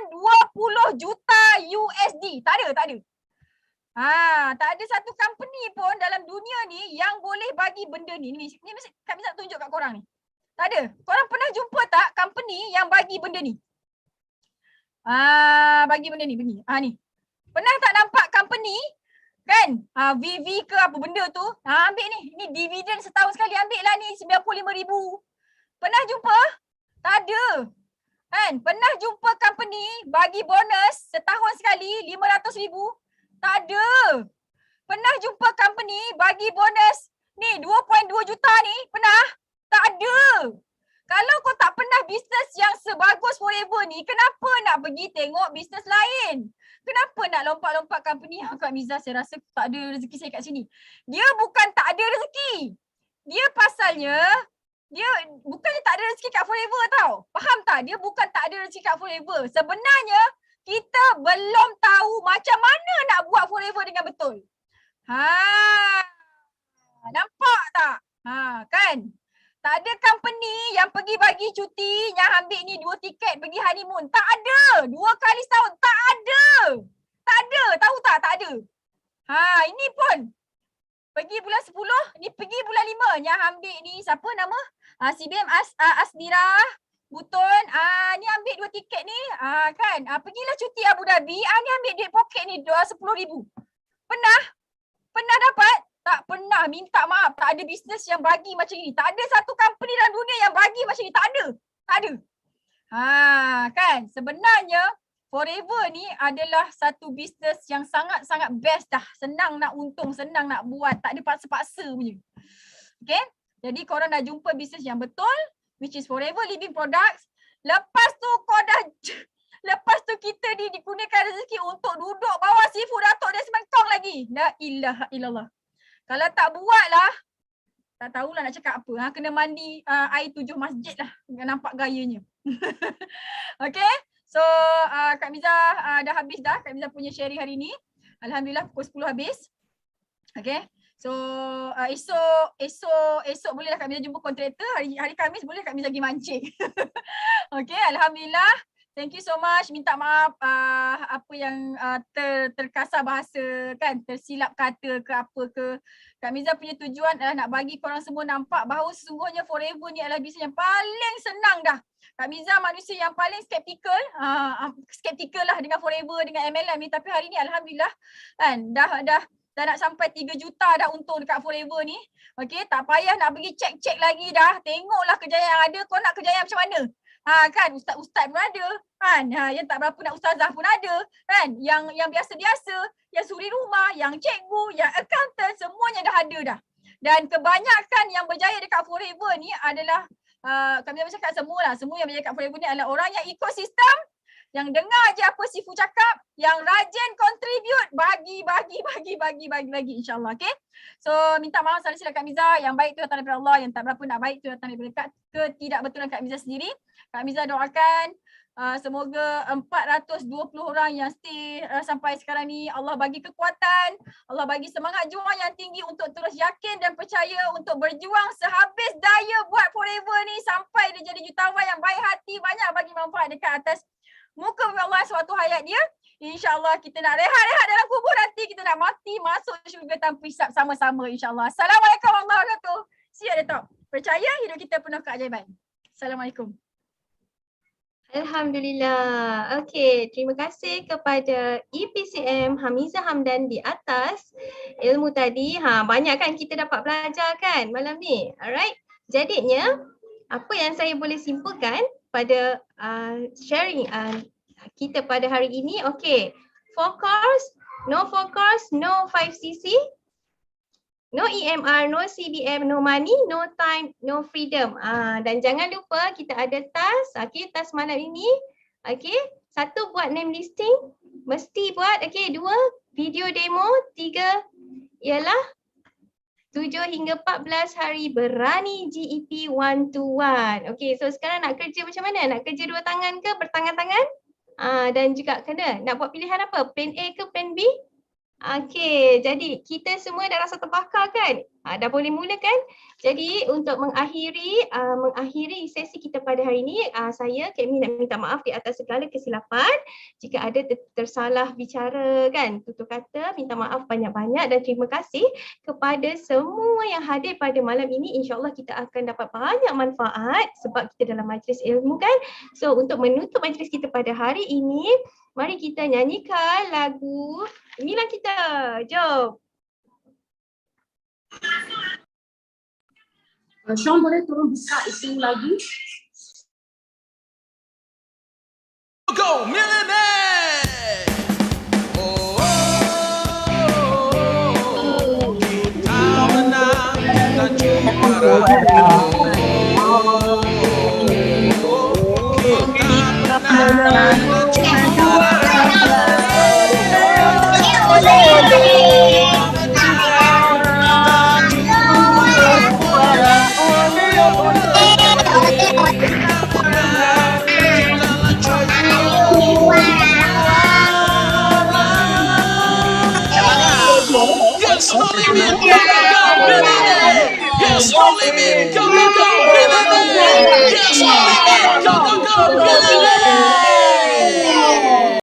20 juta USD. Tak ada. Tak ada satu company pun dalam dunia ni yang boleh bagi benda ni. Ni Kak Miza tunjuk kat korang ni. Tak ada. Korang pernah jumpa tak company yang bagi benda ni? Bagi benda ni, begini. Ni. Pernah tak nampak company kan? VV ke apa benda tu? Ambil ni. Ni dividen setahun sekali. Ambil lah ni 95,000. Pernah jumpa? Tak ada. Kan? Pernah jumpa company bagi bonus setahun sekali 500,000? Tak ada. Pernah jumpa company bagi bonus ni 2.2 juta ni? Pernah? Tak ada. Kalau kau tak pernah bisnes yang sebagus Forever ni, kenapa nak pergi tengok bisnes lain? Kenapa nak lompat-lompat company? Kak Miza, saya rasa tak ada rezeki saya kat sini. Dia bukan tak ada rezeki. Dia pasalnya, dia bukannya tak ada rezeki kat Forever tau. Faham tak? Dia bukan tak ada rezeki kat Forever. Sebenarnya, kita belum tahu macam mana nak buat Forever dengan betul. Nampak tak? Kan? Tak ada company yang pergi bagi cuti yang ambil ni 2 tiket pergi honeymoon. Tak ada. 2 kali setahun. Tak ada. Tak ada. Tahu tak? Tak ada. Ini pun pergi bulan 10, ni pergi bulan 5. Yang ambil ni siapa nama? CBM Asmira Buton. Ni ambil 2 tiket ni. Kan? Pergilah cuti Abu Dhabi. Ni ambil duit poket ni 10,000. Pernah? Pernah dapat? Tak pernah. Minta maaf. Tak ada bisnes yang bagi macam ini. Tak ada satu company dalam dunia yang bagi macam ini. Tak ada. Tak ada. Kan? Sebenarnya Forever ni adalah satu bisnes yang sangat-sangat best dah. Senang nak untung. Senang nak buat. Tak ada paksa-paksa punya. Okay? Jadi korang dah jumpa bisnes yang betul. Which is Forever Living Products. Lepas tu kau dah... Lepas tu kita digunakan rezeki untuk duduk bawah seafood Datuk Desmond Kong lagi. La ilaha illallah. Kalau tak buat lah, tak tahulah nak cakap apa. Kena mandi air 7 masjid lah. Nampak gayanya. Okay. So Kak Miza dah habis dah. Kak Miza punya sharing hari ni. Alhamdulillah pukul 10 habis. Okay. So esok bolehlah Kak Miza jumpa kontraktor. Hari Khamis boleh Kak Miza pergi mancing. Okay. Alhamdulillah. Thank you so much. Minta maaf apa yang terkasar bahasa kan, tersilap kata ke apa ke. Kak Miza punya tujuan adalah nak bagi korang semua nampak bahawa sesungguhnya Forever ni adalah bisnes yang paling senang dah. Kak Miza manusia yang paling skeptikal lah dengan Forever, dengan MLM ni. Tapi hari ni alhamdulillah kan dah nak sampai 3 juta dah untung dekat Forever ni. Okay, tak payah nak pergi cek lagi dah. Tengoklah kejayaan yang ada. Kau nak kejayaan macam mana? Kan ustaz-ustaz pun ada kan, yang tak berapa nak ustazah pun ada kan, yang biasa-biasa, yang suri rumah, yang cikgu, yang accountant, semuanya dah ada dah. Dan kebanyakan yang berjaya dekat Forever ni adalah kami cakap semua yang berjaya dekat Forever ni adalah orang yang ikut sistem, yang dengar je apa Sifu cakap, yang rajin contribute, bagi insyaAllah. Okay. So minta maaf salah silap Kak Miza. Yang baik tu datang daripada Allah, yang tak berapa nak baik tu datang daripada ketidakbetulan Kak Miza sendiri. Kak Miza doakan semoga 420 orang yang stay sampai sekarang ni, Allah bagi kekuatan, Allah bagi semangat juang yang tinggi untuk terus yakin dan percaya untuk berjuang sehabis daya buat Forever ni sampai dia jadi jutawan yang baik hati, banyak bagi manfaat dekat atas muka bumi Allah suatu hayat dia. InsyaAllah kita nak rehat-rehat dalam kubur, nanti kita nak mati masuk syurga tanpa hisap sama-sama insyaAllah. Assalamualaikum warahmatullahi wabarakatuh. See you at the top. Percaya hidup kita penuh keajaiban. Assalamualaikum. Alhamdulillah. Okey, terima kasih kepada EPCM Hamizah Hamdan di atas ilmu tadi. Banyak kan kita dapat belajar kan malam ni. Alright. Jadinya apa yang saya boleh simpulkan pada sharing kita pada hari ini, okey. Forecast, no forecast, no 5cc. No EMR, no CBM, no money, no time, no freedom. Dan jangan lupa kita ada task, task malam ini. Satu, buat name listing, mesti buat. Dua, video demo. Tiga, ialah 7 hingga 14 hari berani GEP 1-to-1. So sekarang nak kerja macam mana? Nak kerja dua tangan ke bertangan-tangan? Dan juga kena nak buat pilihan apa? Plan A ke plan B? Jadi kita semua dah rasa terbakar kan? Dah boleh mula kan? Jadi untuk mengakhiri sesi kita pada hari ini, saya Kemi nak minta maaf di atas segala kesilapan. Jika ada tersalah bicara kan, tutur kata, minta maaf banyak-banyak dan terima kasih kepada semua yang hadir pada malam ini. InsyaAllah kita akan dapat banyak manfaat sebab kita dalam majlis ilmu kan. So untuk menutup majlis kita pada hari ini, mari kita nyanyikan lagu Mila kita. Jom. Sean boleh tolong buka itu lagi? Go Millionaire! Kita menang dan juara. Yes, no limit, go, go, Millionaire! Yes, no limit, go, go, Millionaire! Yes, no limit, go, go, Millionaire!